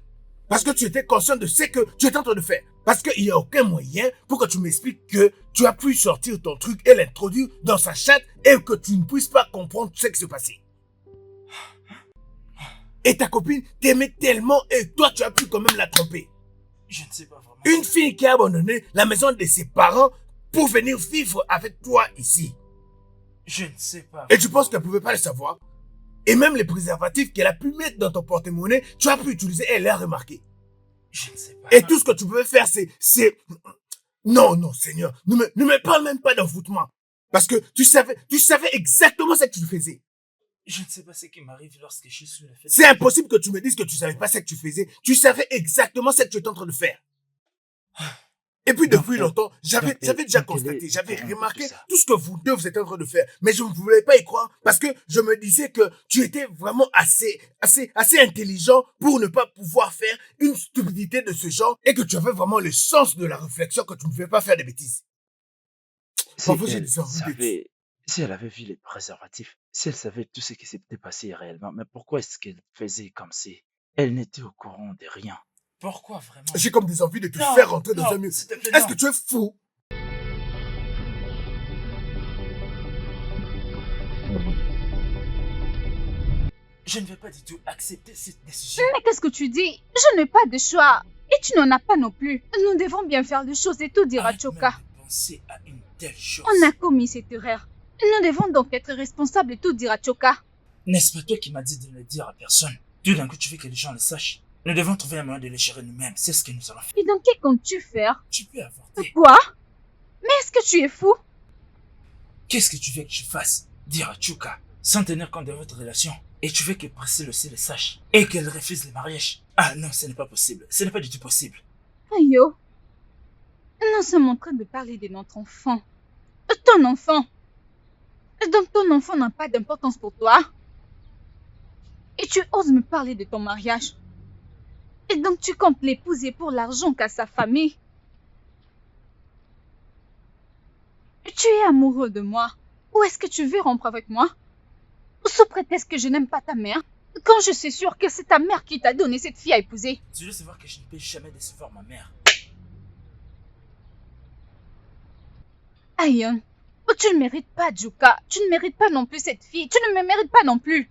Speaker 2: Parce que tu étais conscient de ce que tu étais en train de faire. Parce qu'il n'y a aucun moyen pour que tu m'expliques que tu as pu sortir ton truc et l'introduire dans sa chatte et que tu ne puisses pas comprendre ce qui se passait. Et ta copine t'aimait tellement et toi tu as pu quand même la tromper.
Speaker 1: Je ne sais pas vraiment.
Speaker 2: Une fille qui a abandonné la maison de ses parents pour venir vivre avec toi ici.
Speaker 1: Je ne sais pas.
Speaker 2: Et tu penses qu'elle ne pouvait pas le savoir? Et même les préservatifs qu'elle a pu mettre dans ton porte-monnaie, tu as pu utiliser et elle l'a remarqué.
Speaker 1: Je ne sais pas.
Speaker 2: Et tout ce que tu pouvais faire, c'est... Non, Seigneur, ne me parle même pas d'envoûtement. Parce que tu savais exactement ce que tu faisais.
Speaker 1: Je ne sais pas ce qui m'arrive lorsque je suis sur le fait.
Speaker 2: C'est impossible que tu me dises que tu savais pas ce que tu faisais. Tu savais exactement ce que tu étais en train de faire. Et puis depuis longtemps, j'avais déjà constaté, j'avais remarqué tout ce que vous deux vous êtes en train de faire. Mais je ne voulais pas y croire parce que je me disais que tu étais vraiment assez intelligent pour ne pas pouvoir faire une stupidité de ce genre et que tu avais vraiment le sens de la réflexion que tu ne pouvais pas faire des bêtises. Parfois, j'ai des envies de...
Speaker 1: Si elle avait vu les préservatifs, si elle savait tout ce qui s'était passé réellement, mais pourquoi est-ce qu'elle faisait comme si elle n'était au courant de rien? Pourquoi vraiment?
Speaker 2: J'ai comme des envies de te
Speaker 1: Non,
Speaker 2: faire rentrer dans
Speaker 1: non,
Speaker 2: un mur.
Speaker 1: s'il te plaît,
Speaker 2: Est-ce
Speaker 1: non.
Speaker 2: que tu es fou?
Speaker 1: Je ne vais pas du tout accepter cette décision.
Speaker 3: Mais qu'est-ce que tu dis? Je n'ai pas de choix. Et tu n'en as pas non plus. Nous devons bien faire les choses et tout dire à
Speaker 1: Arrête
Speaker 3: Choka.
Speaker 1: même de penser à une telle chose.
Speaker 3: On a commis cette erreur. Nous devons donc être responsables et tout dire à Choka.
Speaker 1: N'est-ce pas toi qui m'as dit de ne le dire à personne? Tout d'un coup, tu veux que les gens le sachent. Nous devons trouver un moyen de le gérer nous-mêmes. C'est ce que nous allons faire.
Speaker 3: Et donc, que comptes-tu faire?
Speaker 1: Tu peux avorter.
Speaker 3: Quoi? Mais est-ce que tu es fou?
Speaker 1: Qu'est-ce que tu veux que je fasse? Dire à Chuka, sans tenir compte de votre relation. Et tu veux que Priscille aussi le sache. Et qu'elle refuse le mariage. Ah non, ce n'est pas possible. Ce n'est pas du tout possible.
Speaker 3: Ayo, nous sommes en train de parler de notre enfant. Ton enfant. Donc ton enfant n'a pas d'importance pour toi. Et tu oses me parler de ton mariage. Et donc tu comptes l'épouser pour l'argent qu'a sa famille. Tu es amoureux de moi. Ou est-ce que tu veux rompre avec moi? Sous prétexte que je n'aime pas ta mère, quand je suis sûre que c'est ta mère qui t'a donné cette fille à épouser.
Speaker 1: Tu dois savoir que je ne peux jamais décevoir ma mère.
Speaker 3: Ayon, tu ne mérites pas Juka. Tu ne mérites pas non plus cette fille. Tu ne me mérites pas non plus.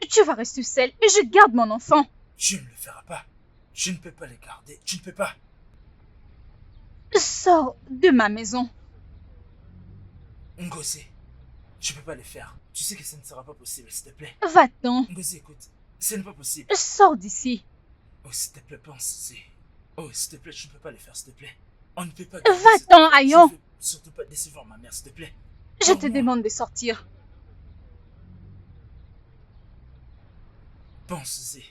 Speaker 3: Tu vas rester seule et je garde mon enfant.
Speaker 1: Je ne le ferai pas. Je ne peux pas les garder. Tu ne peux pas.
Speaker 3: Sors de ma maison.
Speaker 1: Ngozi, je ne peux pas le faire. Tu sais que ça ne sera pas possible, s'il te plaît.
Speaker 3: Va-t'en.
Speaker 1: Ngozi, écoute, ce n'est pas possible.
Speaker 3: Sors d'ici.
Speaker 1: Oh, s'il te plaît, pense. Oh, s'il te plaît, tu ne peux pas le faire, s'il te plaît. On ne peut pas...
Speaker 3: Va-t'en, Ayon.
Speaker 1: Je ne veux surtout pas décevoir ma mère, s'il te plaît.
Speaker 3: Je te demande de sortir.
Speaker 1: Pense-y.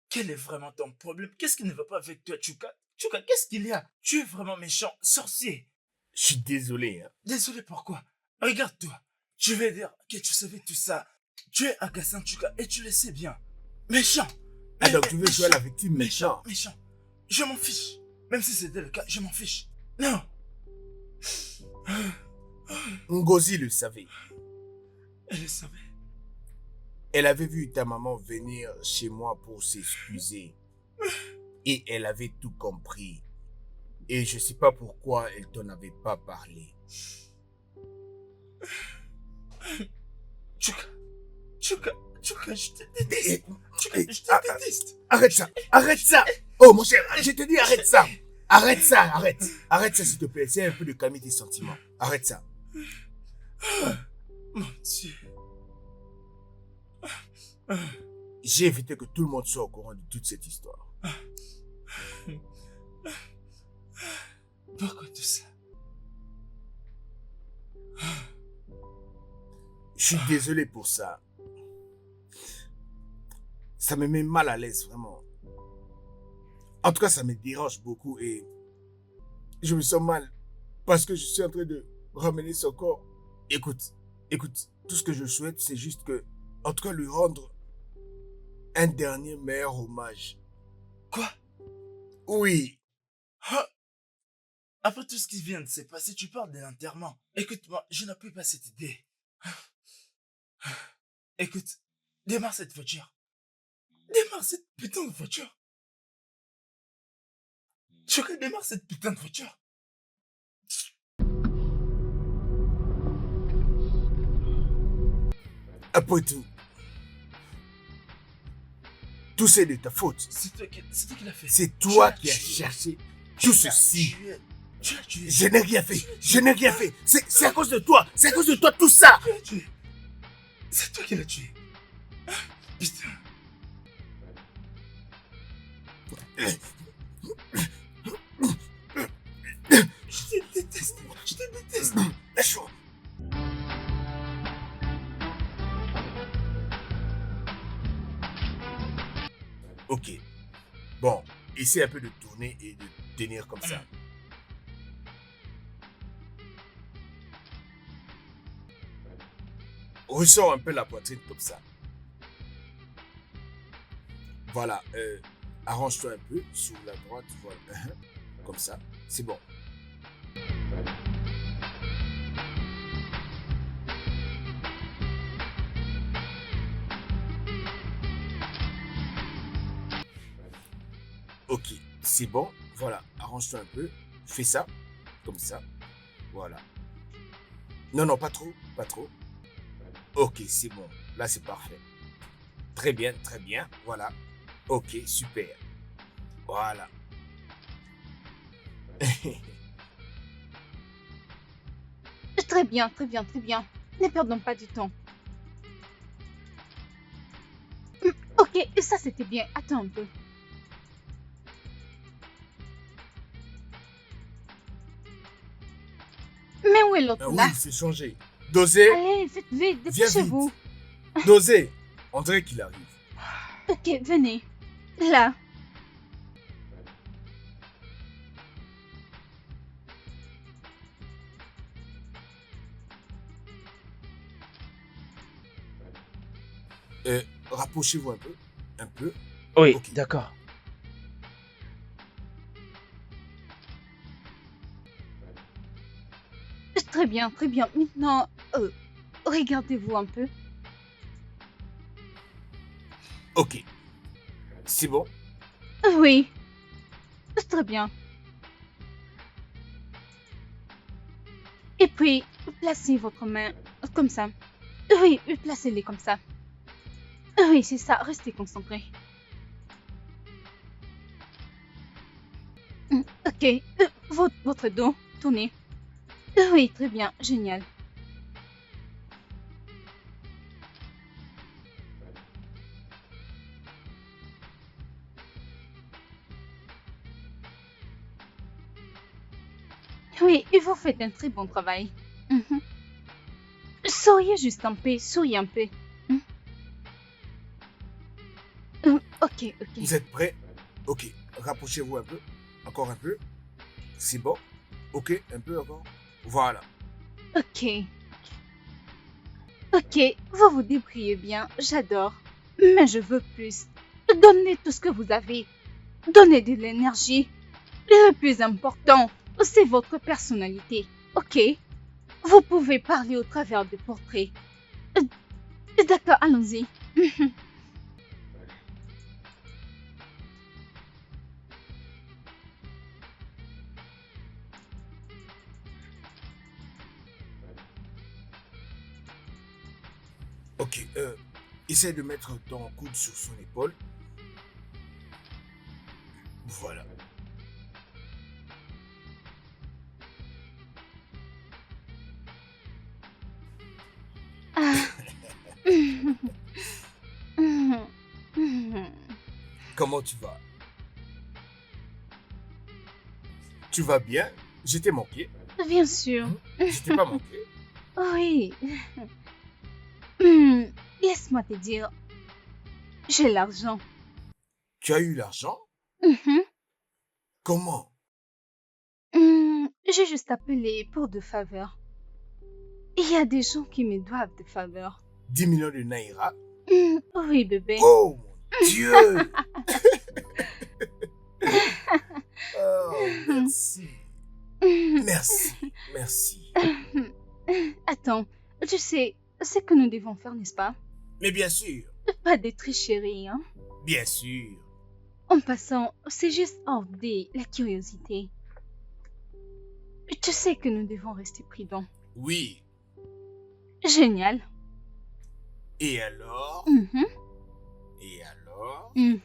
Speaker 1: Quel est vraiment ton problème? Qu'est-ce qui ne va pas avec toi, Chuka? Chuka, qu'est-ce qu'il y a? Tu es vraiment méchant, sorcier.
Speaker 2: Je suis désolé. Hein.
Speaker 1: Désolé, pourquoi? Regarde-toi. Je vais dire que tu savais tout ça. Tu es agaçant, Chuka, et tu le sais bien. Méchant.
Speaker 2: Ah, donc tu veux jouer à la victime méchant?
Speaker 1: Méchant. Je m'en fiche. Même si c'était le cas, je m'en fiche. Non.
Speaker 2: Ngozi le savait.
Speaker 1: Elle le savait.
Speaker 2: Elle avait vu ta maman venir chez moi pour s'excuser. Et elle avait tout compris. Et je sais pas pourquoi elle t'en avait pas parlé.
Speaker 1: Chuka, je te déteste. Chuka, je te déteste.
Speaker 2: Arrête ça, arrête ça. Oh mon cher, je te dis arrête ça. Arrête ça, arrête. Arrête ça s'il te plaît, c'est un peu de calmer tes sentiments. Arrête ça.
Speaker 1: Mon Dieu.
Speaker 2: J'ai évité que tout le monde soit au courant de toute cette histoire.
Speaker 1: Pourquoi tout ça?
Speaker 2: Je suis désolé pour ça. Ça me met mal à l'aise, vraiment. En tout cas, ça me dérange beaucoup et je me sens mal parce que je suis en train de ramener son corps. Écoute, tout ce que je souhaite, c'est juste que, en tout cas, lui rendre un dernier meilleur hommage.
Speaker 1: Quoi?
Speaker 2: Oui.
Speaker 1: Ah. Après tout ce qui vient de se passer, tu parles de l'enterrement. Écoute-moi, je n'appuie pas cette idée. Écoute, démarre cette voiture. Démarre cette putain de voiture. Chuka, démarre cette putain de voiture.
Speaker 2: Après tout c'est de ta faute.
Speaker 1: C'est toi qui l'as fait.
Speaker 2: C'est toi qui as cherché tout ceci.
Speaker 1: Tu l'as tué.
Speaker 2: Je n'ai rien fait. Je n'ai rien fait. C'est à cause de toi. C'est à cause de toi tout ça.
Speaker 1: Tu l'as tué. C'est toi qui l'as tué. Putain. Je te déteste. Je te déteste.
Speaker 2: Lâche-moi. Ok. Bon, essaie un peu de tourner et de tenir comme ça. Ressors un peu la poitrine comme ça. Voilà. Arrange-toi un peu sur la droite. Voilà. Comme ça. C'est bon. Ok, c'est bon. Voilà, arrange-toi un peu. Fais ça, comme ça. Voilà. Non, non, pas trop, pas trop. Ok, c'est bon. Là, c'est parfait. Très bien, très bien. Voilà. Ok, super. Voilà.
Speaker 3: Très bien, très bien, très bien. Ne perdons pas du temps. Ok, ça c'était bien. Attends un peu. est l'autre
Speaker 2: Oui,
Speaker 3: là?
Speaker 2: il s'est changé. Dosé,
Speaker 3: Allez, faites vite,
Speaker 2: viens
Speaker 3: dépêchez-vous.
Speaker 2: vite. Dosé, on dirait qu'il arrive.
Speaker 3: Ok, venez. Là.
Speaker 2: Rapprochez-vous un peu. Un peu.
Speaker 1: Oui,
Speaker 2: Ok.
Speaker 1: d'accord.
Speaker 3: Très bien, très bien. Maintenant, regardez-vous un peu.
Speaker 2: Ok. C'est bon.
Speaker 3: Oui, très bien. Et puis, placez votre main comme ça. Oui, placez-les comme ça. Oui, c'est ça, restez concentrés. Ok, votre dos, tournez. Oui, très bien, génial. Oui, et vous faites un très bon travail. Mhm. Souriez juste un peu, souriez un peu. Hmm. Ok, ok.
Speaker 2: Vous êtes prêts? Ok. Rapprochez-vous un peu. Encore un peu. C'est bon. Ok, un peu encore. Voilà.
Speaker 3: Ok. Ok, vous vous débrouillez bien, j'adore. Mais je veux plus. Donnez tout ce que vous avez. Donnez de l'énergie. Le plus important, c'est votre personnalité. Ok? Vous pouvez parler au travers des portraits. D'accord, allons-y.
Speaker 2: Ok. Essaie de mettre ton coude sur son épaule. Voilà.
Speaker 3: Ah.
Speaker 2: Comment tu vas? Tu vas bien? Je t'ai manqué.
Speaker 3: Bien sûr.
Speaker 2: Je t'ai pas manqué.
Speaker 3: Oui. Laisse-moi te dire, j'ai l'argent.
Speaker 2: Tu as eu l'argent?
Speaker 3: Mhm.
Speaker 2: Comment?
Speaker 3: J'ai juste appelé pour de faveurs. Il y a des gens qui me doivent des faveurs.
Speaker 2: 10 millions de naira?
Speaker 3: Oui, bébé.
Speaker 2: Oh mon Dieu! Oh, merci. Merci. Merci.
Speaker 3: Attends, tu sais ce que nous devons faire, n'est-ce pas?
Speaker 2: Mais bien sûr.
Speaker 3: Pas de tricherie, hein?
Speaker 2: Bien sûr.
Speaker 3: En passant, c'est juste hors la curiosité. Tu sais que nous devons rester prudents.
Speaker 2: Oui.
Speaker 3: Génial.
Speaker 2: Et alors?
Speaker 3: Mhm,
Speaker 2: Et alors?
Speaker 3: mhm.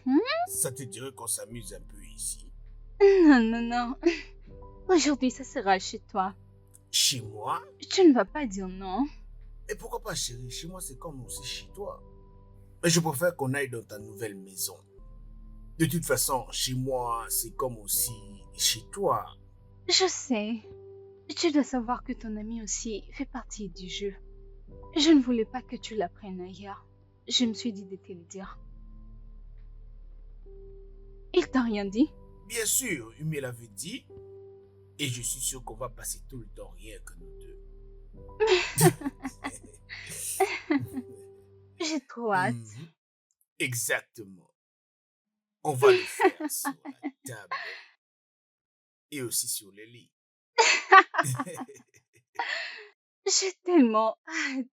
Speaker 2: Ça te dirait qu'on s'amuse un peu ici?
Speaker 3: Non, non, non. Aujourd'hui, ça sera chez toi.
Speaker 2: Chez moi?
Speaker 3: Tu ne vas pas dire non.
Speaker 2: Et pourquoi pas, chérie? Chez moi, c'est comme aussi chez toi. Mais je préfère qu'on aille dans ta nouvelle maison. De toute façon, chez moi, c'est comme aussi chez toi.
Speaker 3: Je sais. Tu dois savoir que ton ami aussi fait partie du jeu. Je ne voulais pas que tu l'apprennes ailleurs. Je me suis dit de te le dire. Il t'a rien dit?
Speaker 2: Bien sûr, Umi l'avait dit. Et je suis sûr qu'on va passer tout le temps rien que nous deux.
Speaker 3: J'ai trop hâte.
Speaker 2: Exactement. On va le faire sur la table. Et aussi sur le lit.
Speaker 3: J'ai tellement hâte.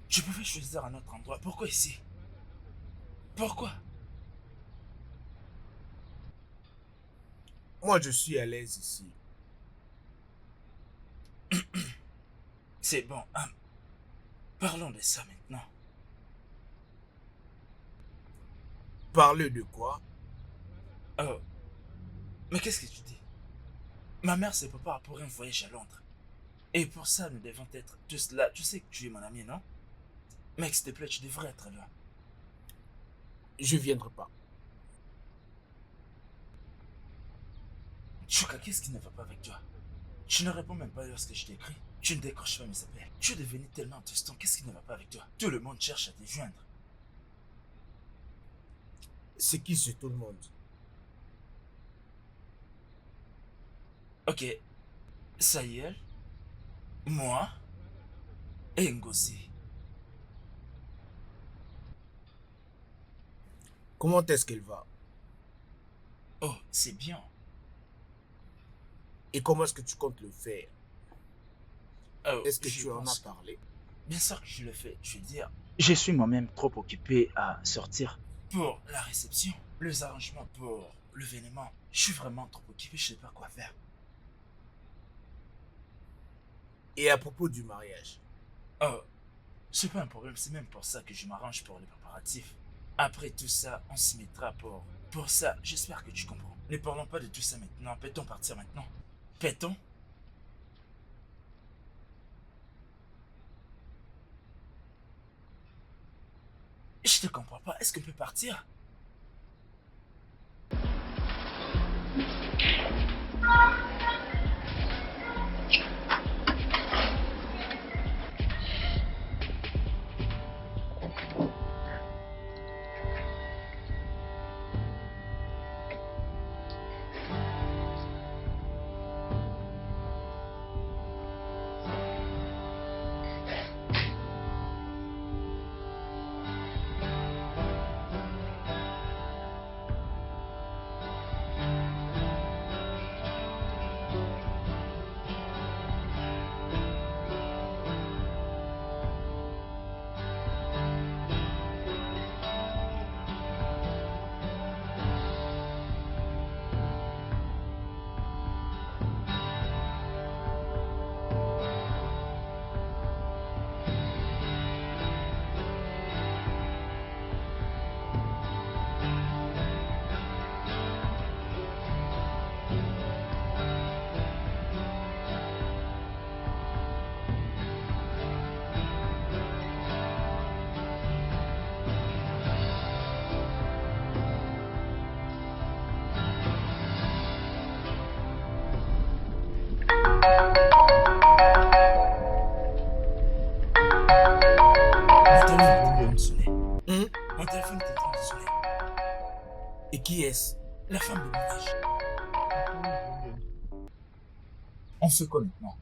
Speaker 1: Je pouvais choisir un autre endroit. Pourquoi ici? Pourquoi?
Speaker 2: Moi, je suis à l'aise ici.
Speaker 1: C'est bon. Parlons de ça maintenant.
Speaker 2: Parler de quoi?
Speaker 1: Oh, mais qu'est-ce que tu dis? Ma mère se prépare pour un voyage à Londres. Et pour ça, nous devons être tous là. Tu sais que tu es mon ami, non? Mec, s'il te plaît, tu devrais être là.
Speaker 2: Je viendrai pas.
Speaker 1: Chouka, qu'est-ce qui ne va pas avec toi? Tu ne réponds même pas lorsque je t'écris. Tu ne décroches pas mes appels. Tu es devenu tellement distant. Qu'est-ce qui ne va pas avec toi? Tout le monde cherche à te joindre.
Speaker 2: C'est qui ce tout le monde?
Speaker 1: Ok, Saïel, moi et Ngozi.
Speaker 2: Comment est-ce qu'elle va?
Speaker 1: Oh, c'est bien.
Speaker 2: Et comment est-ce que tu comptes le faire?
Speaker 1: Oh,
Speaker 2: Est-ce que
Speaker 1: je
Speaker 2: tu en as
Speaker 1: pense-
Speaker 2: parlé?
Speaker 1: Bien sûr que je le fais, je veux dire. Je suis moi-même trop occupé à sortir pour la réception, les arrangements pour l'événement. Je suis vraiment trop occupé, je sais pas quoi faire.
Speaker 2: Et à propos du mariage?
Speaker 1: Oh, c'est pas un problème, c'est même pour ça que je m'arrange pour les préparatifs. Après tout ça, on s'y mettra pour ça. J'espère que tu comprends. Ne parlons pas de tout ça maintenant. Peut-on partir maintenant? Peut-on? Je te comprends pas. Est-ce qu'on peut partir? Mon téléphone est en train de sonner. Mon téléphone est en train de sonner.
Speaker 2: Et qui est-ce?
Speaker 1: La femme de ménage. On fait quoi maintenant?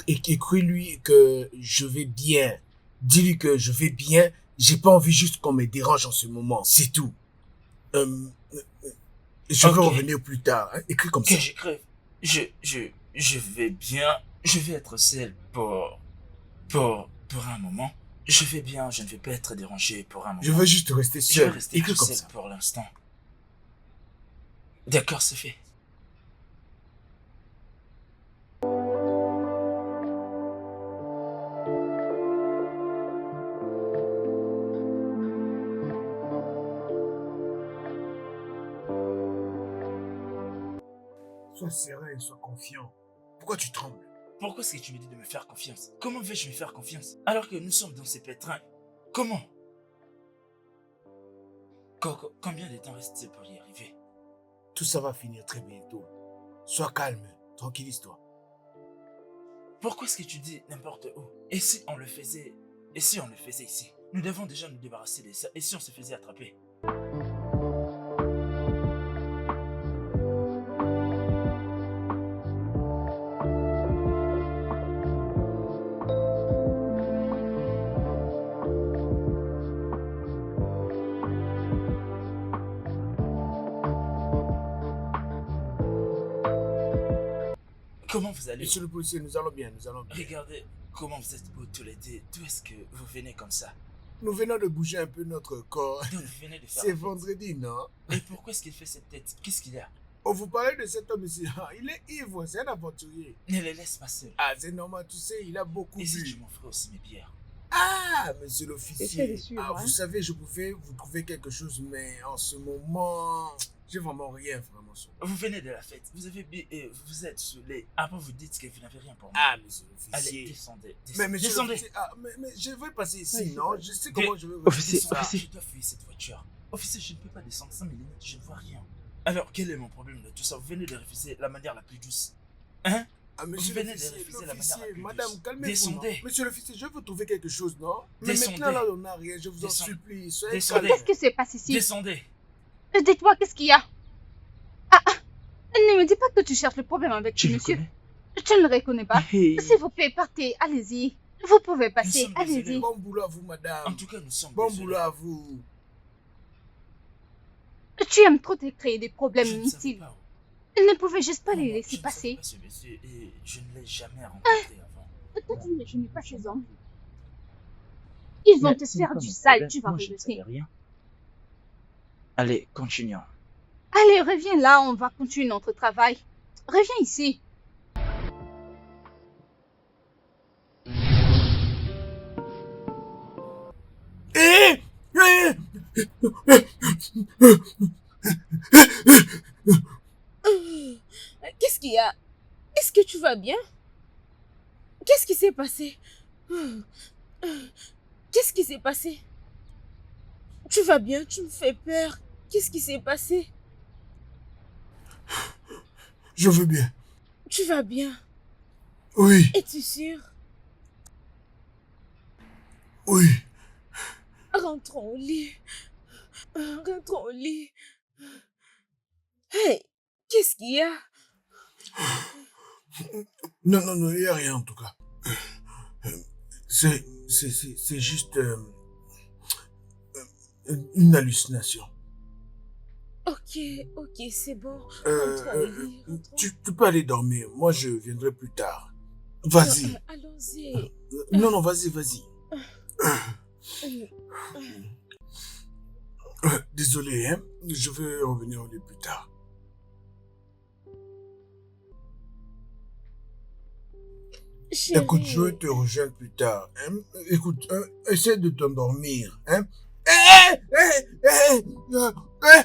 Speaker 2: Écris-lui que je vais bien. Dis-lui que je vais bien. J'ai pas envie juste qu'on me dérange en ce moment. C'est tout. Je vais
Speaker 1: Ok.
Speaker 2: revenir plus tard. Hein. Écris comme
Speaker 1: Que
Speaker 2: ça.
Speaker 1: j'écrive. Je vais bien. Je vais être seul pour un moment. Je vais bien, je ne vais pas être dérangé pour un moment.
Speaker 2: Je veux juste rester
Speaker 1: Je vais
Speaker 2: seul.
Speaker 1: rester
Speaker 2: Écris
Speaker 1: tout
Speaker 2: comme
Speaker 1: seul
Speaker 2: ça.
Speaker 1: pour l'instant. D'accord, c'est fait.
Speaker 2: Sois serein, sois confiant. Pourquoi tu trembles?
Speaker 1: Pourquoi est-ce que tu me dis de me faire confiance? Comment vais-je me faire confiance alors que nous sommes dans ces pétrins? Comment? Combien de temps reste-t-il pour y arriver?
Speaker 2: Tout ça va finir très bientôt. Sois calme, tranquillise-toi.
Speaker 1: Pourquoi est-ce que tu dis n'importe où? Et si on le faisait? Et si on le faisait ici? Nous devons déjà nous débarrasser de ça. Et si on se faisait attraper? Comment vous allez?
Speaker 2: Monsieur le policier, nous allons bien, nous allons bien.
Speaker 1: Regardez comment vous êtes beaux tous les deux. D'où est-ce que vous venez comme ça?
Speaker 2: Nous venons de bouger un peu notre corps.
Speaker 1: Donc vous venez de faire
Speaker 2: C'est
Speaker 1: la fête.
Speaker 2: vendredi, non?
Speaker 1: Et pourquoi est-ce qu'il fait cette tête? Qu'est-ce qu'il y a?
Speaker 2: Oh, vous parlez de cet homme ici. Ah, il est ivre, c'est un aventurier.
Speaker 1: Ne les laisse pas seuls.
Speaker 2: Ah, c'est normal, tu sais, il a beaucoup
Speaker 1: Et si
Speaker 2: bu.
Speaker 1: tu m'offrais aussi mes bières?
Speaker 2: Ah, monsieur
Speaker 4: Essaie de
Speaker 2: l'officier.
Speaker 4: suivre,
Speaker 2: Ah,
Speaker 4: hein.
Speaker 2: vous savez, je pouvais vous trouver quelque chose, mais en ce moment, j'ai vraiment rien, vraiment. Sur moi.
Speaker 1: Vous venez de la fête, vous avez bu et vous êtes saoulé. Après, vous dites que vous n'avez rien pour moi.
Speaker 2: Ah, monsieur
Speaker 1: Allez,
Speaker 2: l'officier.
Speaker 1: descendez.
Speaker 2: Mais monsieur
Speaker 1: Descendez.
Speaker 2: l'officier, ah, mais je vais passer ici,
Speaker 4: Oui,
Speaker 2: non?
Speaker 4: c'est
Speaker 2: Je sais
Speaker 1: Mais,
Speaker 2: comment je vais
Speaker 1: officier,
Speaker 2: ça.
Speaker 1: officier, je dois fuir cette voiture. Officier, je ne peux pas descendre sans mes lunettes, je ne vois rien. Alors, quel est mon problème de tout ça? Vous venez de refuser la manière la plus douce. Hein?
Speaker 2: Ah, monsieur
Speaker 1: venez de
Speaker 2: l'officier,
Speaker 1: refuser la manière la plus
Speaker 2: madame,
Speaker 1: douce.
Speaker 2: calmez-vous.
Speaker 1: Descendez.
Speaker 2: Non? Monsieur l'officier, je vais vous trouver quelque chose, non? Mais
Speaker 1: Descendez.
Speaker 2: maintenant, là, on n'a rien, je vous en
Speaker 1: Descendez.
Speaker 2: supplie. Soyez
Speaker 1: Descendez.
Speaker 2: calme.
Speaker 3: Qu'est-ce qui se passe ici?
Speaker 1: Descendez.
Speaker 3: Dites-moi, qu'est-ce qu'il y a? Ne me dis pas que tu cherches le problème avec ce
Speaker 1: Tu le
Speaker 3: monsieur.
Speaker 1: connais?
Speaker 3: Je ne le reconnais pas.
Speaker 1: Hey.
Speaker 3: S'il vous plaît, partez, allez-y. Vous pouvez
Speaker 1: Nous
Speaker 3: passer,
Speaker 1: sommes désolés.
Speaker 3: allez-y.
Speaker 2: Bon boulot à vous, madame.
Speaker 1: En tout cas, nous sommes
Speaker 2: Bon
Speaker 1: désolés.
Speaker 2: boulot à vous.
Speaker 3: Tu aimes trop te créer des problèmes
Speaker 1: Je ne savais
Speaker 3: inutiles.
Speaker 1: pas.
Speaker 3: Il ne pouvait juste pas
Speaker 1: Non,
Speaker 3: les
Speaker 1: moi,
Speaker 3: laisser
Speaker 1: je ne savais
Speaker 3: passer.
Speaker 1: pas ce monsieur et je ne l'ai jamais rencontré avant.
Speaker 3: Toi, je n'ai pas ces hommes. Ils vont te faire du sale, tu vas
Speaker 1: Moi, je ne savais
Speaker 3: regretter.
Speaker 1: rien. Allez, continuons.
Speaker 3: Allez, reviens là, on va continuer notre travail. Reviens ici.
Speaker 2: Eh! Eh!
Speaker 4: Qu'est-ce qu'il y a? Est-ce que tu vas bien? Qu'est-ce qui s'est passé? Qu'est-ce qui s'est passé? Tu vas bien? Tu me fais peur. Qu'est-ce qui s'est passé?
Speaker 2: Je veux bien.
Speaker 4: Tu vas bien?
Speaker 2: Oui,
Speaker 4: Es-tu sûr?
Speaker 2: oui.
Speaker 4: Rentrons au lit. Rentrons au lit. Hey, qu'est-ce qu'il y a?
Speaker 2: Non, non, non, il n'y a rien en tout cas. C'est juste une hallucination.
Speaker 4: Ok, c'est bon.
Speaker 2: Euh,
Speaker 4: Rentrons au lit. Rentrons.
Speaker 2: tu peux aller dormir. Moi, je viendrai plus tard. Vas-y.
Speaker 4: Allons-y.
Speaker 2: Non, non, vas-y, vas-y. Désolé, hein. Je vais revenir au lit plus tard. Écoute, je vais te rejoindre plus tard. Hein? Écoute, essaie de t'endormir. Hein? Eh, eh, eh, eh,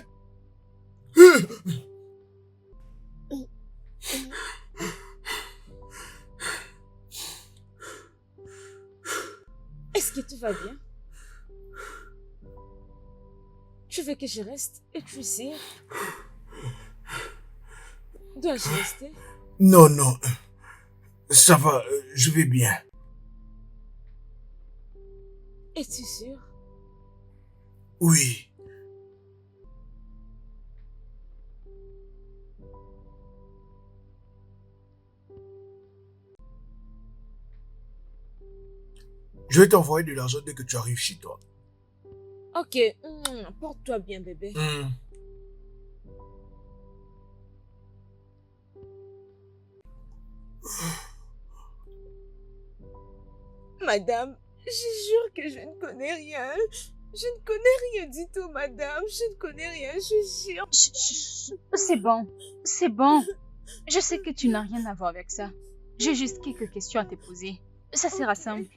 Speaker 4: Est-ce que tu vas bien? Tu veux que je reste et tu sais? Dois-je rester?
Speaker 2: Non, non. Ça va, je vais bien.
Speaker 4: Es-tu sûr?
Speaker 2: Oui. Je vais t'envoyer de l'argent dès que tu arrives chez toi.
Speaker 4: Ok, porte-toi bien, bébé. Madame, je jure que je ne connais rien. Je ne connais rien du tout, madame. Je ne connais rien, je jure.
Speaker 3: Chut, chut, chut. C'est bon, c'est bon. Je sais que tu n'as rien à voir avec ça. J'ai juste quelques questions à te poser. Ça sera simple.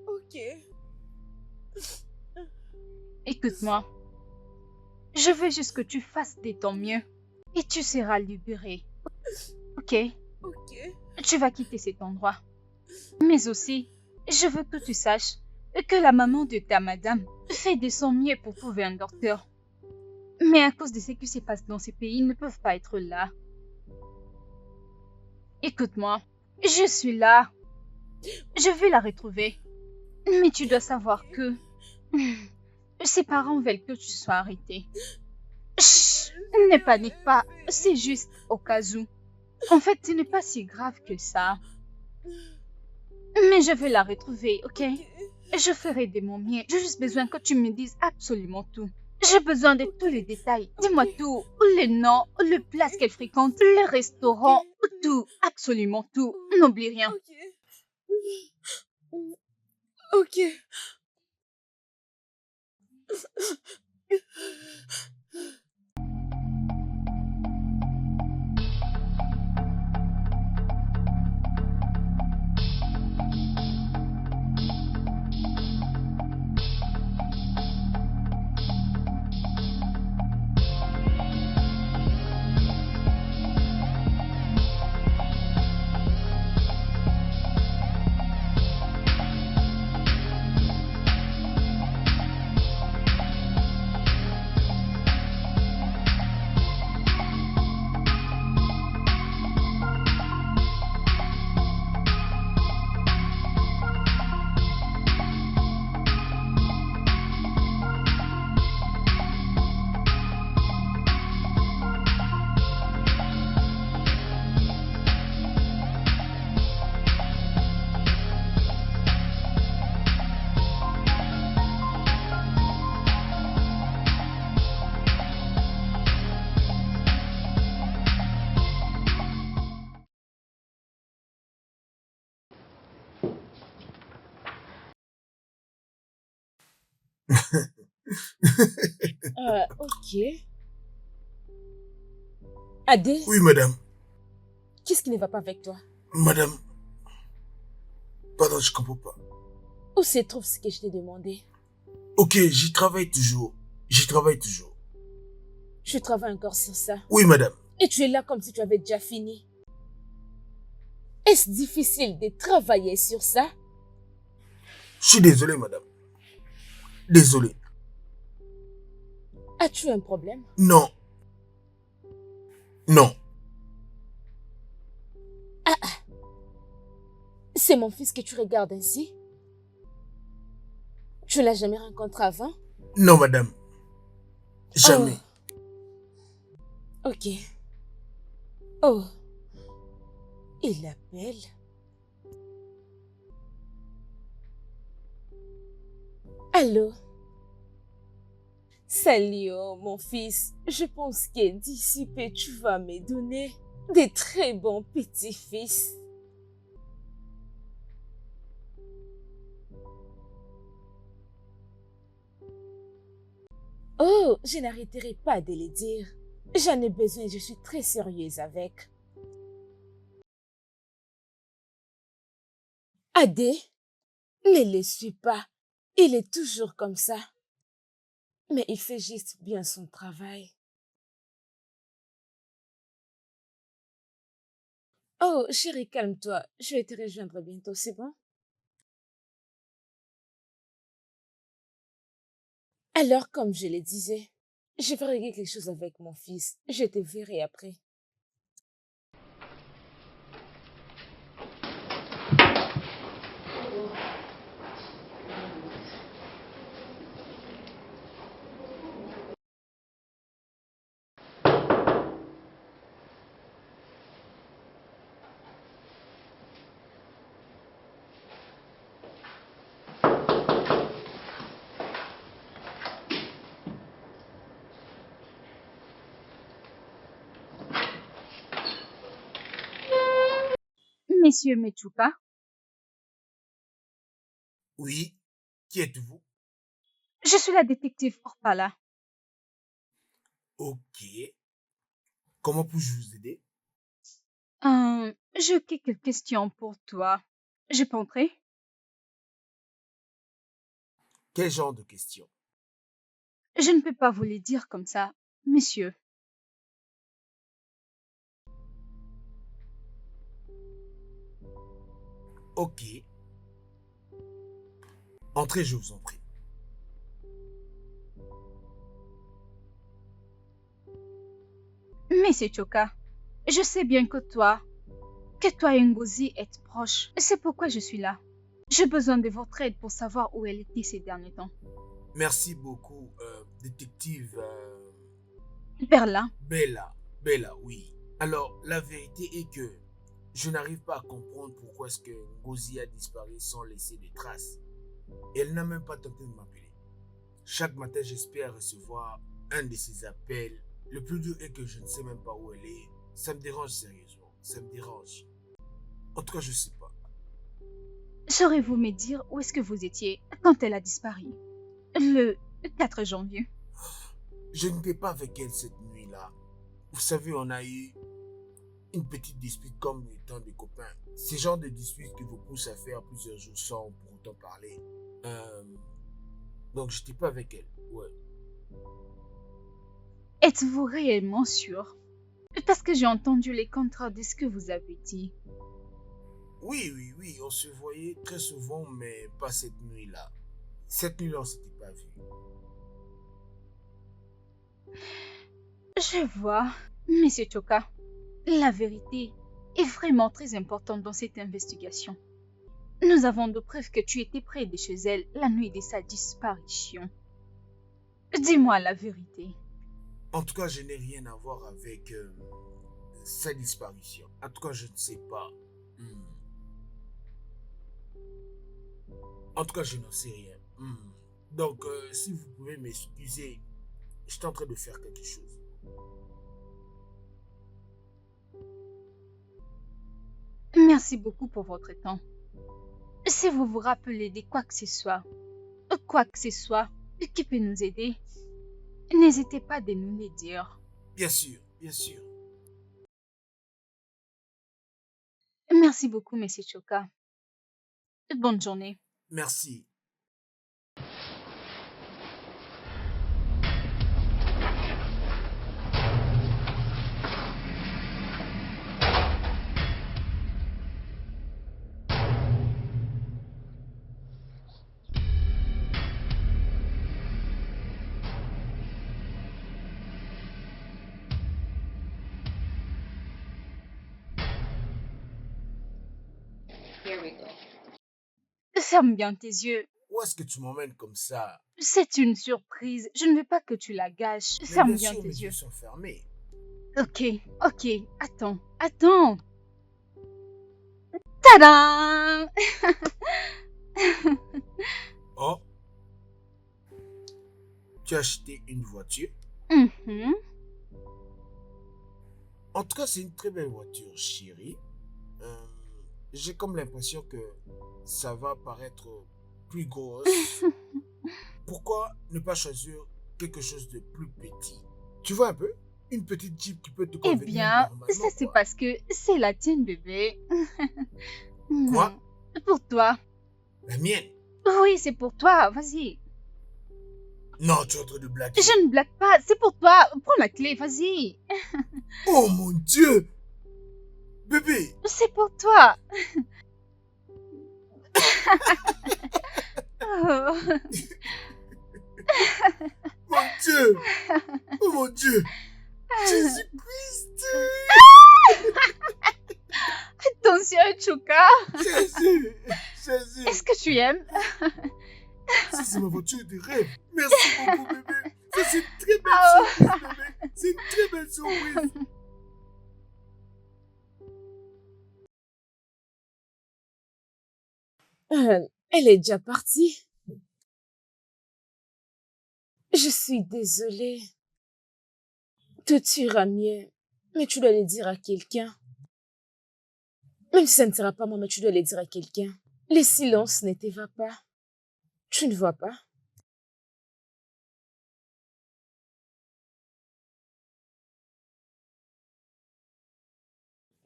Speaker 4: Ok.
Speaker 3: Écoute-moi. Je veux juste que tu fasses de ton mieux. Et tu seras libéré. Ok?
Speaker 4: Ok.
Speaker 3: Tu vas quitter cet endroit. Mais aussi, je veux que tu saches que la maman de ta madame fait de son mieux pour trouver un docteur. Mais à cause de ce qui se passe dans ces pays, ils ne peuvent pas être là. Écoute-moi, je suis là. Je vais la retrouver. Mais tu dois savoir que ses parents veulent que tu sois arrêté. Chut, ne panique pas, c'est juste au cas où. En fait, ce n'est pas si grave que ça. Mais je vais la retrouver, ok? Je ferai de mon mieux. J'ai juste besoin que tu me dises absolument tout. J'ai besoin de tous les détails. Dis-moi tout. Les noms, les places qu'elle fréquente, les restaurants, tout. Absolument tout. N'oublie rien.
Speaker 4: Ok. Ok. Adé,
Speaker 2: Oui, madame.
Speaker 4: qu'est-ce qui ne va pas avec toi?
Speaker 2: Madame, pardon, je comprends pas.
Speaker 4: Où se trouve ce que je t'ai demandé?
Speaker 2: Ok, j'y travaille toujours. J'y travaille toujours.
Speaker 4: Je travaille encore sur ça.
Speaker 2: Oui, madame.
Speaker 4: Et tu es là comme si tu avais déjà fini. Est-ce difficile de travailler sur ça?
Speaker 2: Je suis désolé, madame. Désolé.
Speaker 4: As-tu un problème?
Speaker 2: Non. Non.
Speaker 4: C'est mon fils que tu regardes ainsi? Tu l'as jamais rencontré avant?
Speaker 2: Non, madame. Jamais.
Speaker 4: Ok. Oh. Il appelle. Allô? Salut, oh, mon fils. Je pense que d'ici peu, tu vas me donner des très bons petits-fils. Oh, je n'arrêterai pas de le dire. J'en ai besoin et je suis très sérieuse avec. Adé, ne le suis pas. Il est toujours comme ça. Mais il fait juste bien son travail. Oh, chérie, calme-toi. Je vais te rejoindre bientôt, c'est bon? Alors, comme je le disais, je vais régler quelque chose avec mon fils. Je te verrai après.
Speaker 3: Monsieur Mechuka,
Speaker 2: Oui. Qui êtes-vous?
Speaker 3: je suis la détective Orpala.
Speaker 2: Ok. Comment puis-je vous aider?
Speaker 3: J'ai quelques questions pour toi. Je peux entrer?
Speaker 2: Quel genre de question?
Speaker 3: Je ne peux pas vous les dire comme ça, monsieur.
Speaker 2: Ok. Entrez, je vous en prie.
Speaker 3: Monsieur Choka, je sais bien que toi et Ngozi êtes proches. C'est pourquoi je suis là. J'ai besoin de votre aide pour savoir où elle était ces derniers temps.
Speaker 2: Merci beaucoup, détective
Speaker 3: Berlin,
Speaker 2: Bella. Bella, oui. Alors, la vérité est que je n'arrive pas à comprendre pourquoi est-ce que Ngozi a disparu sans laisser de traces. Elle n'a même pas tenté de m'appeler. Chaque matin, j'espère recevoir un de ses appels. Le plus dur est que je ne sais même pas où elle est. Ça me dérange sérieusement. Ça me dérange. En tout cas, je sais pas.
Speaker 3: saurez-vous me dire où est-ce que vous étiez quand elle a disparu? Le 4 janvier.
Speaker 2: Je n'étais pas avec elle cette nuit-là. Vous savez, on a eu une petite dispute comme étant des copains. C'est le genre de dispute qui vous pousse à faire plusieurs jours sans pour autant parler. Donc, j'étais pas avec elle. Ouais.
Speaker 3: Êtes-vous réellement sûr? Parce que j'ai entendu les contrats de ce que vous avez dit.
Speaker 2: Oui, on se voyait très souvent, mais pas cette nuit-là. Cette nuit-là, on s'était pas vu.
Speaker 3: Je vois. Monsieur Choka, la vérité est vraiment très importante dans cette investigation. Nous avons de preuves que tu étais près de chez elle la nuit de sa disparition. Dis-moi la vérité.
Speaker 2: En tout cas, je n'ai rien à voir avec sa disparition. En tout cas, je ne sais pas. En tout cas, je n'en sais rien. Donc, si vous pouvez m'excuser, je suis en train de faire quelque chose.
Speaker 3: Merci beaucoup pour votre temps. Si vous vous rappelez de quoi que ce soit, qui peut nous aider, n'hésitez pas de nous le dire.
Speaker 2: Bien sûr, bien sûr.
Speaker 3: Merci beaucoup, Monsieur Choka. Bonne journée.
Speaker 2: Merci.
Speaker 3: Ferme bien tes yeux.
Speaker 2: Où est-ce que tu m'emmènes comme ça?
Speaker 3: C'est une surprise. Je ne veux pas que tu la gâches.
Speaker 2: Mais
Speaker 3: Ferme
Speaker 2: bien
Speaker 3: bien
Speaker 2: sûr,
Speaker 3: tes
Speaker 2: mes
Speaker 3: yeux.
Speaker 2: yeux sont fermés.
Speaker 3: Ok. Attends. Tadam!
Speaker 2: Oh, tu as acheté une voiture?
Speaker 3: Mhm.
Speaker 2: En tout cas, c'est une très belle voiture, chérie. J'ai comme l'impression que ça va paraître plus grosse. Pourquoi ne pas choisir quelque chose de plus petit? Tu vois un peu? Une petite Jeep qui peut te
Speaker 3: Eh
Speaker 2: convenir
Speaker 3: bien,
Speaker 2: normalement,
Speaker 3: ça c'est
Speaker 2: quoi.
Speaker 3: parce que c'est la tienne, bébé.
Speaker 2: Quoi?
Speaker 3: Pour toi.
Speaker 2: La mienne?
Speaker 3: Oui, c'est pour toi. Vas-y.
Speaker 2: Non, tu es en train de blaguer.
Speaker 3: Je ne blague pas. C'est pour toi. Prends la clé. Vas-y.
Speaker 2: Oh mon Dieu! Bébé!
Speaker 3: C'est pour toi. Oh.
Speaker 2: Mon Dieu! Oh mon Dieu! Jésus-Christ!
Speaker 3: Attention, Choka.
Speaker 2: Jésus! Jésus!
Speaker 3: Est-ce que tu aimes?
Speaker 2: Ça, c'est ma voiture de rêve. Merci beaucoup, bébé. Ça, c'est une très belle surprise, bébé. C'est une très belle surprise.
Speaker 4: Elle est déjà partie. Je suis désolée. Tout ira mieux, mais tu dois le dire à quelqu'un. Même si ça ne sera pas moi, mais tu dois le dire à quelqu'un. Les silences ne te va pas. Tu ne vois pas?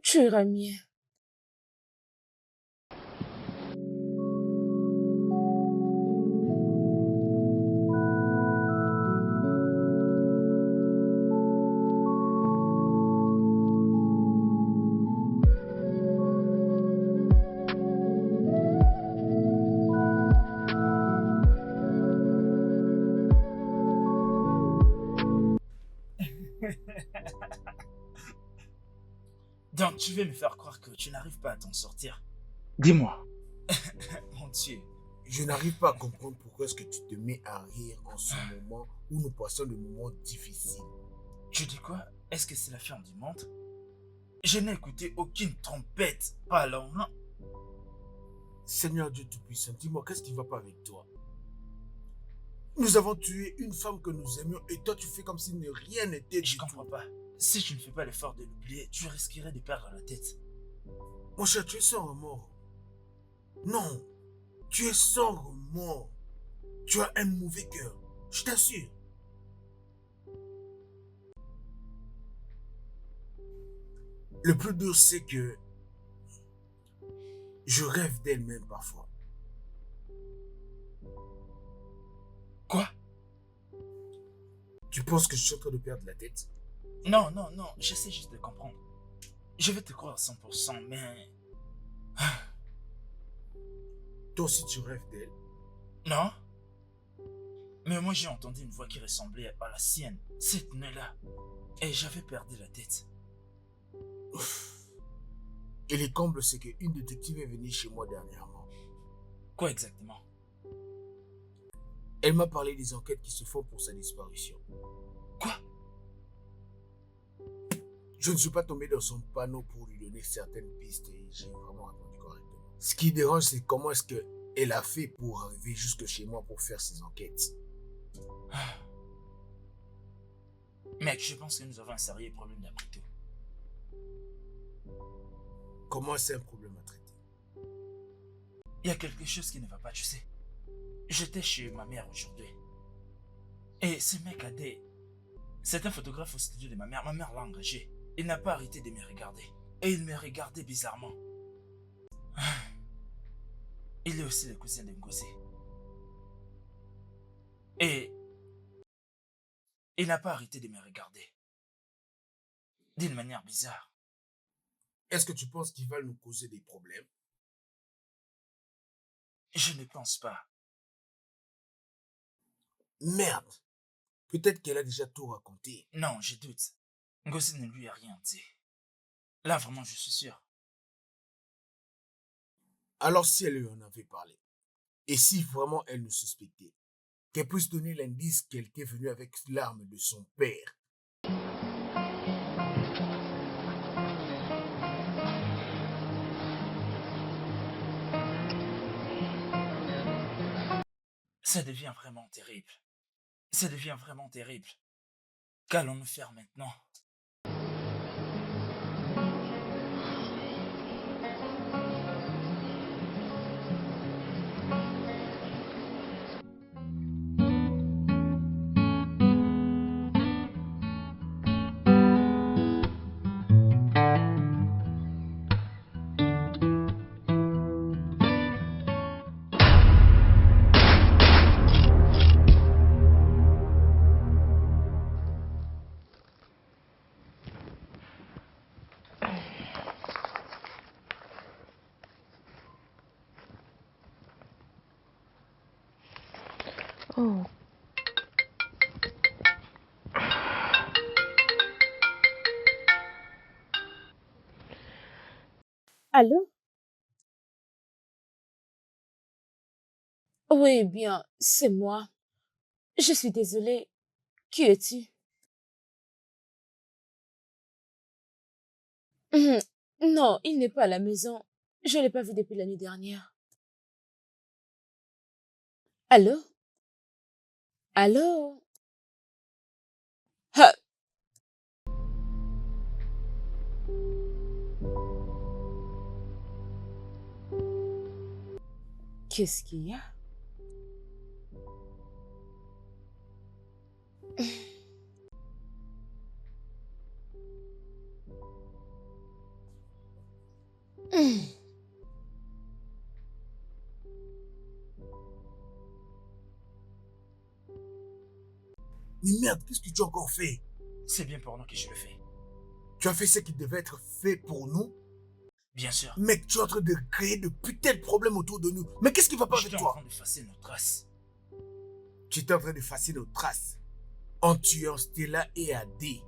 Speaker 4: Tu iras mieux.
Speaker 1: Donc, tu veux me faire croire que tu n'arrives pas à t'en sortir? Dis-moi. Mon Dieu.
Speaker 2: Je n'arrive pas à comprendre pourquoi est-ce que tu te mets à rire en ce moment où nous passons de moments difficiles.
Speaker 1: Tu dis quoi? Est-ce que c'est la fin du monde? Je n'ai écouté aucune trompette, pas non.
Speaker 2: Seigneur Dieu Tout-Puissant, dis-moi, qu'est-ce qui ne va pas avec toi? Nous avons tué une femme que nous aimions et toi tu fais comme si rien n'était
Speaker 1: Je
Speaker 2: du tout.
Speaker 1: comprends pas. Si tu ne fais pas l'effort de l'oublier, tu risquerais de perdre la tête.
Speaker 2: Mon cher, tu es sans remords. Non, tu es sans remords. Tu as un mauvais cœur, je t'assure. Le plus dur, c'est que je rêve d'elle même parfois.
Speaker 1: Quoi?
Speaker 2: Tu penses que je suis en train de perdre la tête?
Speaker 1: Non, j'essaie juste de comprendre. Je vais te croire à 100%, mais...
Speaker 2: Toi aussi tu rêves d'elle?
Speaker 1: Non? Mais moi j'ai entendu une voix qui ressemblait à la sienne, cette nuit-là. Et j'avais perdu la tête.
Speaker 2: Et les combles, c'est qu'une détective est venue chez moi dernièrement.
Speaker 1: Quoi exactement?
Speaker 2: Elle m'a parlé des enquêtes qui se font pour sa disparition.
Speaker 1: Quoi?
Speaker 2: Je ne suis pas tombé dans son panneau pour lui donner certaines pistes et j'ai vraiment répondu correctement. Ce qui dérange, c'est comment est-ce qu'elle a fait pour arriver jusque chez moi pour faire ses enquêtes.
Speaker 1: Mec, je pense que nous avons un sérieux problème d'après tout.
Speaker 2: Comment c'est un problème à traiter?
Speaker 1: Il y a quelque chose qui ne va pas, tu sais. J'étais chez ma mère aujourd'hui. Et ce mec a des... C'est un photographe au studio de ma mère. Ma mère l'a engagé. Il n'a pas arrêté de me regarder. Et il me regardait bizarrement. Il est aussi le cousin de Ngozi. Et il n'a pas arrêté de me regarder. D'une manière bizarre.
Speaker 2: Est-ce que tu penses qu'il va nous causer des problèmes?
Speaker 1: Je ne pense pas.
Speaker 2: Merde. Peut-être qu'elle a déjà tout raconté.
Speaker 1: Non, je doute. Ngozi ne lui a rien dit. Là, vraiment, je suis sûr.
Speaker 2: Alors si elle lui en avait parlé, et si vraiment elle nous suspectait, qu'elle puisse donner l'indice qu'elle était venue avec l'arme de son père.
Speaker 1: Ça devient vraiment terrible. Ça devient vraiment terrible. Qu'allons-nous faire maintenant?
Speaker 6: Oh.
Speaker 4: Allô? Oui, bien, c'est moi. Je suis désolée. Qui es-tu? Hum, Non, il n'est pas à la maison. Je ne l'ai pas vu depuis la nuit dernière. Allô? Allô? Ah, qu'est-ce qu'il y a? Hum,
Speaker 2: Mais merde, qu'est-ce que tu as encore fait?
Speaker 1: C'est bien pour nous que je le fais.
Speaker 2: Tu as fait ce qui devait être fait pour nous?
Speaker 1: Bien sûr.
Speaker 2: Mec, tu es en train de créer de putains de problèmes autour de nous. Mais qu'est-ce qui va pas avec
Speaker 1: J'étais en
Speaker 2: toi?
Speaker 1: train d'effacer nos traces.
Speaker 2: Tu étais en train d'effacer nos traces en tuant Stella et Adé.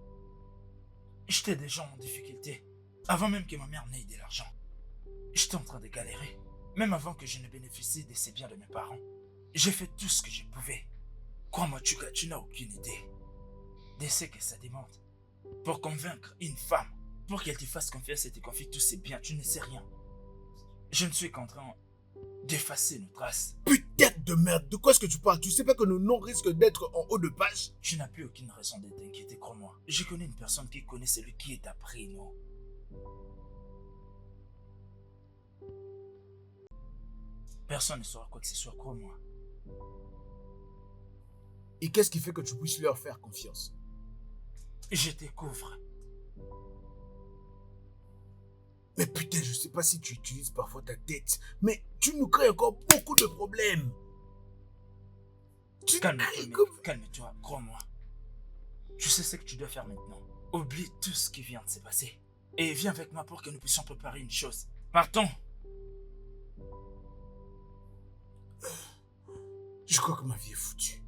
Speaker 1: J'étais déjà en difficulté. Avant même que ma mère n'ait de l'argent. J'étais en train de galérer. Même avant que je ne bénéficie de ces biens de mes parents. J'ai fait tout ce que je pouvais. Crois-moi, tu n'as aucune idée de ce que ça demande. Pour convaincre une femme, pour qu'elle te fasse confiance et te confie tous ses biens, tu ne sais rien. Je ne suis qu'en train d'effacer nos traces.
Speaker 2: Putain de merde, de quoi est-ce que tu parles? Tu sais pas que nos noms risquent d'être en haut de page?
Speaker 1: Tu n'as plus aucune raison de t'inquiéter, crois-moi. Je connais une personne qui connaît celui qui est après nous. Personne ne saura quoi que ce soit, crois-moi.
Speaker 2: Et qu'est-ce qui fait que tu puisses leur faire confiance?
Speaker 1: Je te couvre.
Speaker 2: Mais putain, je sais pas si tu utilises parfois ta tête, mais tu nous crées encore beaucoup de problèmes. Tu
Speaker 1: Calme-toi,
Speaker 2: crées
Speaker 1: mec.
Speaker 2: comme...
Speaker 1: Calme-toi, crois-moi. Tu sais ce que tu dois faire maintenant. Oublie tout ce qui vient de se passer. Et viens avec moi pour que nous puissions préparer une chose. Partons.
Speaker 2: Je crois que ma vie est foutue.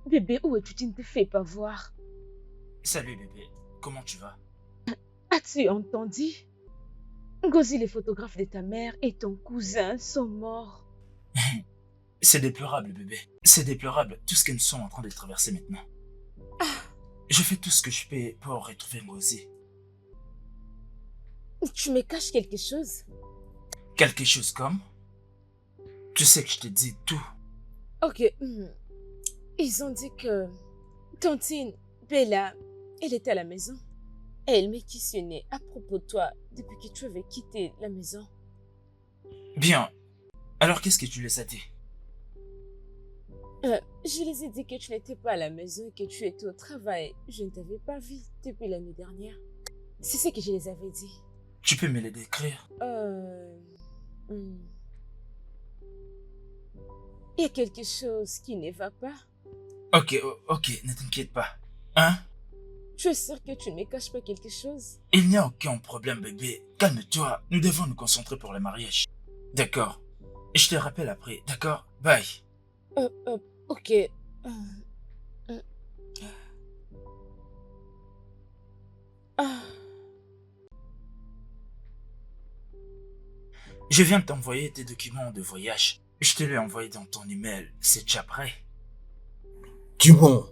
Speaker 4: Bébé, où es-tu? Tu ne te fais pas voir.
Speaker 1: Salut bébé, comment tu vas?
Speaker 4: As-tu entendu? Ngozi, les photographes de ta mère et ton cousin sont morts.
Speaker 1: C'est déplorable bébé. C'est déplorable tout ce que nous sommes en train de traverser maintenant. Je fais tout ce que je peux pour retrouver Ngozi.
Speaker 4: Tu me caches quelque chose?
Speaker 1: Quelque chose comme... Tu sais que je te dis tout.
Speaker 4: Ok. Ils ont dit que Tantine, Bella, elle était à la maison. Et elle m'a questionné à propos de toi depuis que tu avais quitté la maison.
Speaker 1: Bien, Alors qu'est-ce que tu les as dit?
Speaker 4: Je les ai dit que tu n'étais pas à la maison et que tu étais au travail. Je ne t'avais pas vu depuis la nuit dernière. C'est ce que je les avais dit.
Speaker 1: Tu peux me les décrire?
Speaker 4: Hmm. Il y a quelque chose qui ne va pas.
Speaker 1: Ok, ne t'inquiète pas. Hein?
Speaker 4: Je suis sûre que tu ne me caches pas quelque chose.
Speaker 1: Il n'y a aucun problème, bébé. Calme-toi. Nous devons nous concentrer pour le mariage. D'accord. Je te rappelle après, d'accord? Bye.
Speaker 4: Ok.
Speaker 1: Je viens de t'envoyer tes documents de voyage. Je te l'ai envoyé dans ton email. C'est déjà prêt.
Speaker 2: Dumont.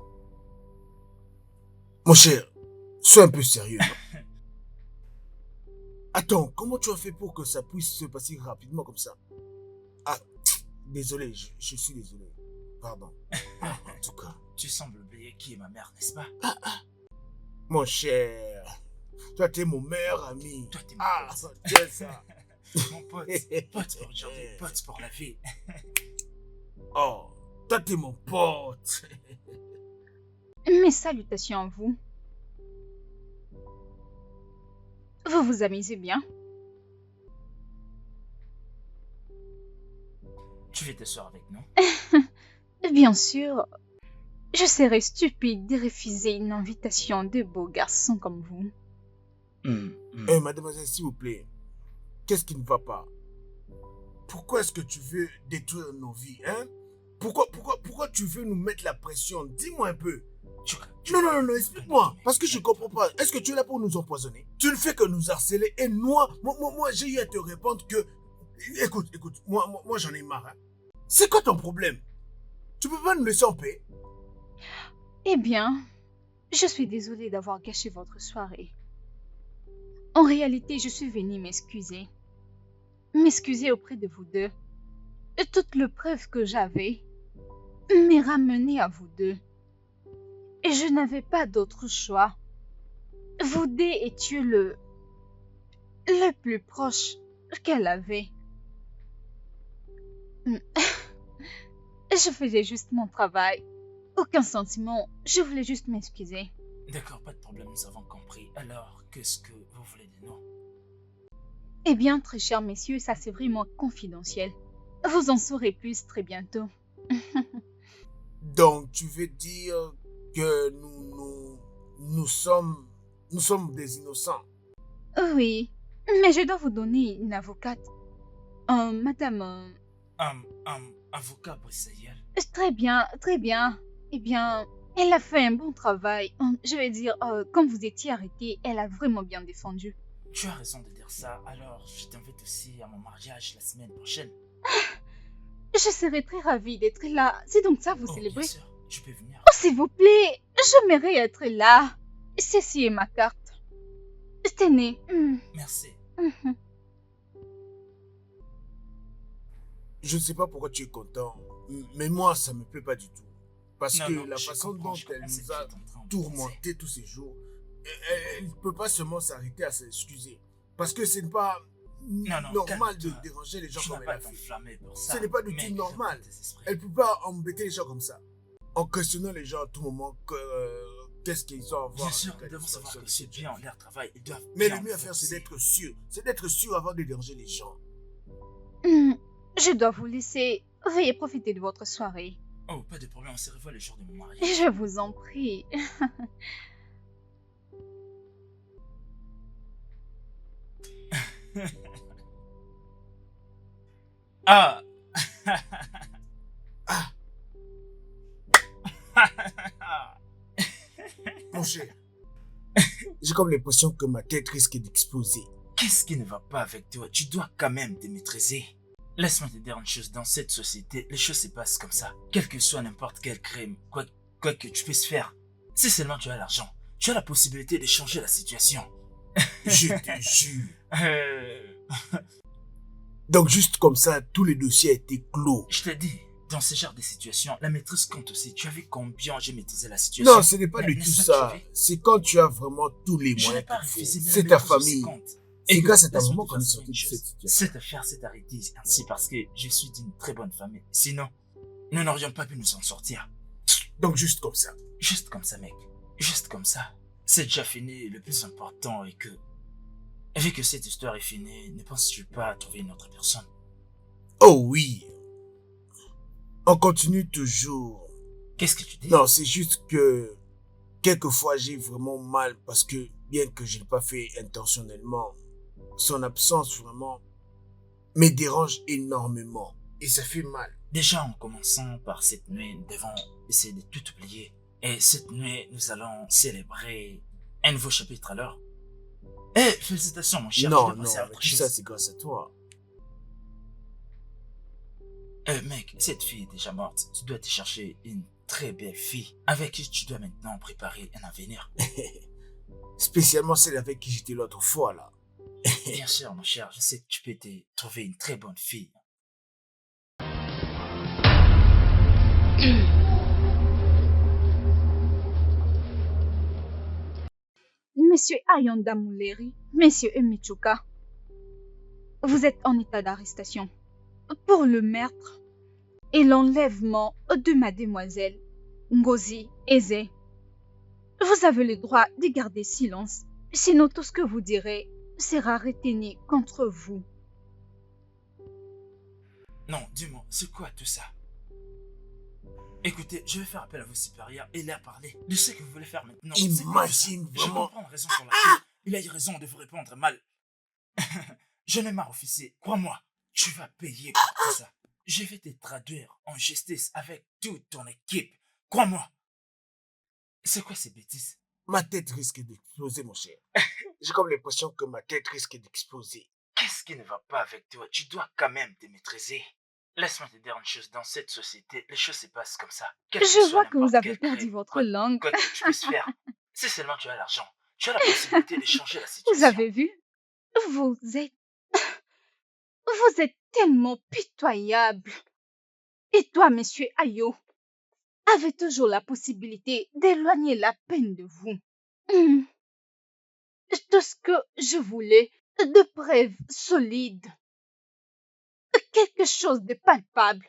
Speaker 2: Mon cher, sois un peu sérieux. Attends, comment tu as fait pour que ça puisse se passer rapidement comme ça? Ah, désolé, je suis désolé. Pardon. En tout cas.
Speaker 1: Tu sembles oublier qui est ma mère, n'est-ce pas?
Speaker 2: Mon cher, toi t'es mon meilleur ami.
Speaker 1: Toi t'es mon pote.
Speaker 2: Tiens ça.
Speaker 1: Mon pote, pote pour aujourd'hui, pote pour la vie.
Speaker 2: Oh, toi t'es mon pote.
Speaker 3: Mes salutations à vous. Vous vous amusez bien?
Speaker 1: Tu veux t'asseoir avec nous?
Speaker 3: Bien sûr. Je serais stupide de refuser une invitation de beaux garçons comme vous.
Speaker 2: Mademoiselle, s'il vous plaît, qu'est-ce qui ne va pas? Pourquoi est-ce que tu veux détruire nos vies, hein? Pourquoi tu veux nous mettre la pression? Dis-moi un peu. Non, explique-moi. Parce que je ne comprends pas. Est-ce que tu es là pour nous empoisonner? Tu ne fais que nous harceler et moi j'ai eu à te répondre que... Écoute, moi j'en ai marre. Hein. C'est quoi ton problème? Tu peux pas nous laisser en paix?
Speaker 3: Eh bien, je suis désolée d'avoir gâché votre soirée. En réalité, je suis venue m'excuser. M'excuser auprès de vous deux. Et toute le preuve que j'avais m'est ramenée à vous deux. Et je n'avais pas d'autre choix. Vous deux étiez le plus proche qu'elle avait. Je faisais juste mon travail. Aucun sentiment. Je voulais juste m'excuser.
Speaker 1: D'accord, pas de problème, nous avons compris. Alors, qu'est-ce que vous voulez de nous?
Speaker 3: Eh bien, très chers messieurs, ça c'est vraiment confidentiel. Vous en saurez plus très bientôt.
Speaker 2: Donc, tu veux dire que nous sommes des innocents?
Speaker 3: Oui, mais je dois vous donner une avocate. Madame...
Speaker 1: Avocat Brissayel.
Speaker 3: Très bien, très bien. Eh bien, elle a fait un bon travail. Je vais dire, quand vous étiez arrêté, elle a vraiment bien défendu.
Speaker 1: Tu as raison de dire ça. Alors, je t'invite aussi à mon mariage la semaine prochaine.
Speaker 3: Je serais très ravie d'être là. C'est donc ça, vous célébrez?
Speaker 1: Bien sûr, tu peux venir.
Speaker 3: Oh, s'il vous plaît, j'aimerais être là. Ceci est ma carte. Tenez.
Speaker 1: Merci.
Speaker 2: Je ne sais pas pourquoi tu es content, mais moi, ça ne me plaît pas du tout. Parce que la façon dont elle nous a tourmenté tous ces jours, elle ne peut pas seulement s'arrêter à s'excuser. Parce que ce n'est pas normal de déranger les gens comme elle a fait. Ce n'est pas du tout normal. Elle ne peut pas embêter les gens comme ça. En questionnant les gens à tout moment, qu'est-ce qu'ils ont à voir.
Speaker 1: Bien sûr, nous devons savoir que c'est bien leur travail. Ils doivent
Speaker 2: mais le mieux à faire, c'est d'être sûr. C'est d'être sûr avant de déranger les gens.
Speaker 3: Je dois vous laisser. Veuillez profiter de votre soirée.
Speaker 1: Oh, pas de problème, on se revoit le jour de mon mariage.
Speaker 3: Je vous en prie.
Speaker 1: Ah.
Speaker 2: Mon cher, j'ai comme l'impression que ma tête risque d'exploser.
Speaker 1: Qu'est-ce qui ne va pas avec toi? Tu dois quand même te maîtriser. Laisse-moi te dire une chose, dans cette société, les choses se passent comme ça. Quel que soit n'importe quel crime, quoi que tu puisses faire, si seulement tu as l'argent, tu as la possibilité de changer la situation.
Speaker 2: Je te jure. Donc juste comme ça, tous les dossiers étaient clos.
Speaker 1: Je t'ai dit, dans ce genre de situation, la maîtrise compte aussi. Tu as vu combien j'ai maîtrisé la situation?
Speaker 2: Non, ce n'est pas du tout ça. C'est quand tu as vraiment tous les moyens qu'il faut. C'est ta famille. C'est
Speaker 1: Écoute,
Speaker 2: grâce à ta
Speaker 1: laisse-moi
Speaker 2: maman
Speaker 1: te
Speaker 2: qu'on est
Speaker 1: faire
Speaker 2: sorti
Speaker 1: savoir
Speaker 2: de
Speaker 1: une
Speaker 2: cette
Speaker 1: chose.
Speaker 2: situation.
Speaker 1: Cette affaire s'est arrêtée ainsi parce que je suis d'une très bonne famille. Sinon, nous n'aurions pas pu nous en sortir.
Speaker 2: Donc juste comme ça.
Speaker 1: Juste comme ça, mec. Juste comme ça. C'est déjà fini. Le plus important est que, vu que cette histoire est finie, ne penses-tu pas à trouver une autre personne?
Speaker 2: Oh oui, on continue toujours.
Speaker 1: Qu'est-ce que tu dis?
Speaker 2: Non, c'est juste que quelquefois j'ai vraiment mal parce que bien que je n'ai pas fait intentionnellement, son absence vraiment me dérange énormément et ça fait mal.
Speaker 1: Déjà, en commençant par cette nuit, nous devons essayer de tout oublier. Et cette nuit, nous allons célébrer un nouveau chapitre alors. Eh, félicitations, mon cher.
Speaker 2: Non,
Speaker 1: tu dois
Speaker 2: non,
Speaker 1: passer à
Speaker 2: mais
Speaker 1: autre
Speaker 2: tout
Speaker 1: chose.
Speaker 2: ça c'est grâce à toi.
Speaker 1: Mec, cette fille est déjà morte. Tu dois te chercher une très belle fille avec qui tu dois maintenant préparer un avenir.
Speaker 2: Spécialement celle avec qui j'étais l'autre fois là.
Speaker 1: Bien sûr, mon cher, je sais que tu peux te trouver une très bonne fille.
Speaker 3: Monsieur Ayonda Mouleri, Monsieur Emichuka, vous êtes en état d'arrestation pour le meurtre et l'enlèvement de mademoiselle Ngozi Eze. Vous avez le droit de garder silence, sinon tout ce que vous direz sera retenu contre vous.
Speaker 1: Non, dis-moi, c'est quoi tout ça? Écoutez, je vais faire appel à vos supérieurs et leur parler de ce que vous voulez faire maintenant. C'est quoi tout ça?
Speaker 2: Imagine
Speaker 1: Je
Speaker 2: vraiment.
Speaker 1: comprends la raison pour laquelle il a eu raison de vous répondre mal. Je n'ai marre, officier. Crois-moi, tu vas payer pour tout ça. Je vais te traduire en justice avec toute ton équipe. Crois-moi. C'est quoi ces bêtises?
Speaker 2: Ma tête risque d'exploser mon cher. J'ai comme l'impression que ma tête risque d'exploser.
Speaker 1: Qu'est-ce qui ne va pas avec toi? Tu dois quand même te maîtriser. Laisse-moi te dire une chose, dans cette société, les choses se passent comme ça. Quel
Speaker 3: Je
Speaker 1: soit
Speaker 3: vois que vous
Speaker 1: n'importe
Speaker 3: avez
Speaker 1: quel
Speaker 3: perdu
Speaker 1: crime,
Speaker 3: votre
Speaker 1: quoi-
Speaker 3: langue.
Speaker 1: Quoi que tu puisses faire, si seulement tu as l'argent, tu as la possibilité de changer la situation.
Speaker 3: Vous avez vu? Vous êtes tellement pitoyable. Et toi, monsieur Ayo, avez toujours la possibilité d'éloigner la peine de vous. Tout ce que je voulais, de preuves solides, quelque chose de palpable,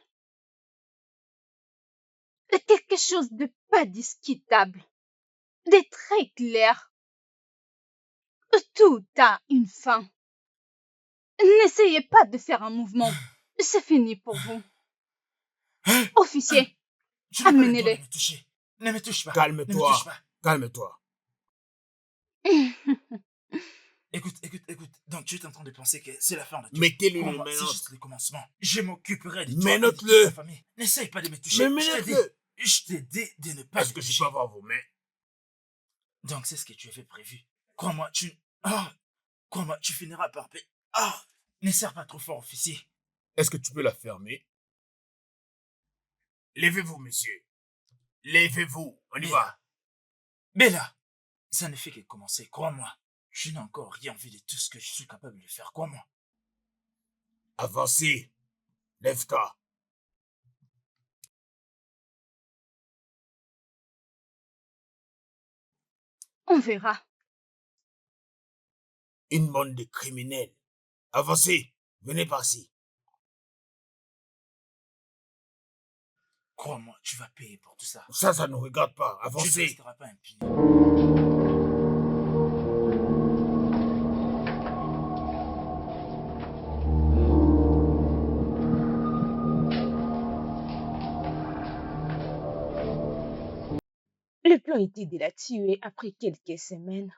Speaker 3: quelque chose de pas discutable, de très clair. Tout a une fin. N'essayez pas de faire un mouvement. C'est fini pour vous. Officier,
Speaker 1: Tu n'as pas le droit
Speaker 3: amenez-les.
Speaker 1: de me toucher. Ne me touche pas. Ne me
Speaker 2: Calme-toi.
Speaker 1: touche pas.
Speaker 2: Calme-toi.
Speaker 1: Écoute. Donc tu es en train de penser que c'est la fin de tout.
Speaker 2: Mettez-le une
Speaker 1: Crois-moi, c'est
Speaker 2: menotte.
Speaker 1: juste le commencement. Je m'occuperai de toi et de
Speaker 2: Menotte-le.
Speaker 1: toute ta famille. N'essaye pas de me toucher.
Speaker 2: Mais
Speaker 1: Je t'ai dit.
Speaker 2: menotte-le.
Speaker 1: Je t'ai dit de ne pas
Speaker 2: Est-ce
Speaker 1: me
Speaker 2: que je
Speaker 1: toucher.
Speaker 2: peux avoir vos mains?
Speaker 1: Donc c'est ce que tu avais prévu. Crois-moi, crois-moi, tu finiras par payer. Ne serre pas trop fort, officier.
Speaker 2: Est-ce que tu peux la fermer? Levez-vous, monsieur. Levez-vous. On y va.
Speaker 1: Bella, ça ne fait que commencer, crois-moi. Je n'ai encore rien vu de tout ce que je suis capable de faire, crois-moi.
Speaker 2: Avancez. Lève-toi.
Speaker 3: On verra.
Speaker 2: Une bande de criminels. Avancez. Venez par-ci.
Speaker 1: Crois-moi, tu vas payer pour tout ça.
Speaker 2: Ça ne regarde pas.
Speaker 1: Tu ne
Speaker 2: Avancez.
Speaker 1: resteras pas impuni.
Speaker 4: Le plan était de la tuer après quelques semaines,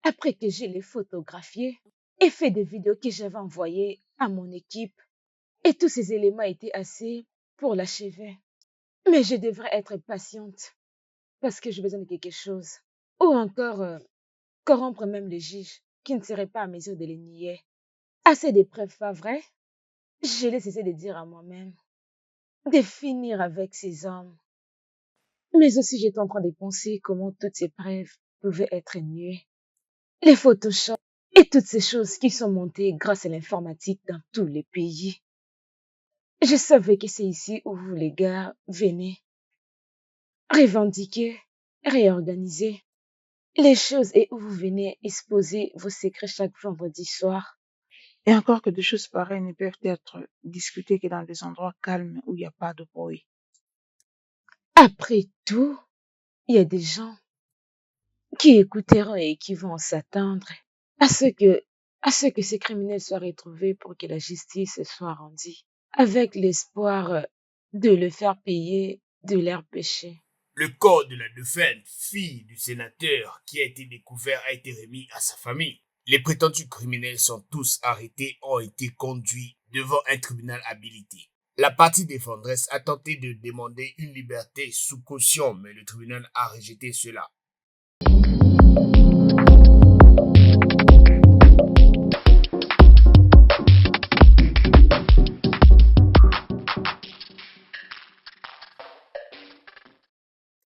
Speaker 4: après que je l'ai photographié et fait des vidéos que j'avais envoyées à mon équipe. Et tous ces éléments étaient assez pour l'achever. Mais je devrais être patiente parce que j'ai besoin de quelque chose. Ou encore corrompre même le juge qui ne serait pas à mesure de les nier. Assez de preuves, pas vrai? Je l'ai cessé de dire à moi-même. De finir avec ces hommes. Mais aussi j'étais en train de penser comment toutes ces preuves pouvaient être niées. Les Photoshop et toutes ces choses qui sont montées grâce à l'informatique dans tous les pays. Je savais que c'est ici où vous, les gars, venez. Revendiquer, réorganiser. les choses et où vous venez exposer vos secrets chaque vendredi soir.
Speaker 6: Et encore que des choses pareilles ne peuvent être discutées que dans des endroits calmes où il n'y a pas de bruit.
Speaker 4: Après tout, il y a des gens qui écouteront et qui vont s'attendre à ce que ces criminels soient retrouvés pour que la justice soit rendue, avec l'espoir de le faire payer de leurs péchés.
Speaker 2: Le corps de la défunte fille du sénateur qui a été découvert a été remis à sa famille. Les prétendus criminels sont tous arrêtés, ont été conduits devant un tribunal habilité. La partie défenderesse a tenté de demander une liberté sous caution, mais le tribunal a rejeté cela.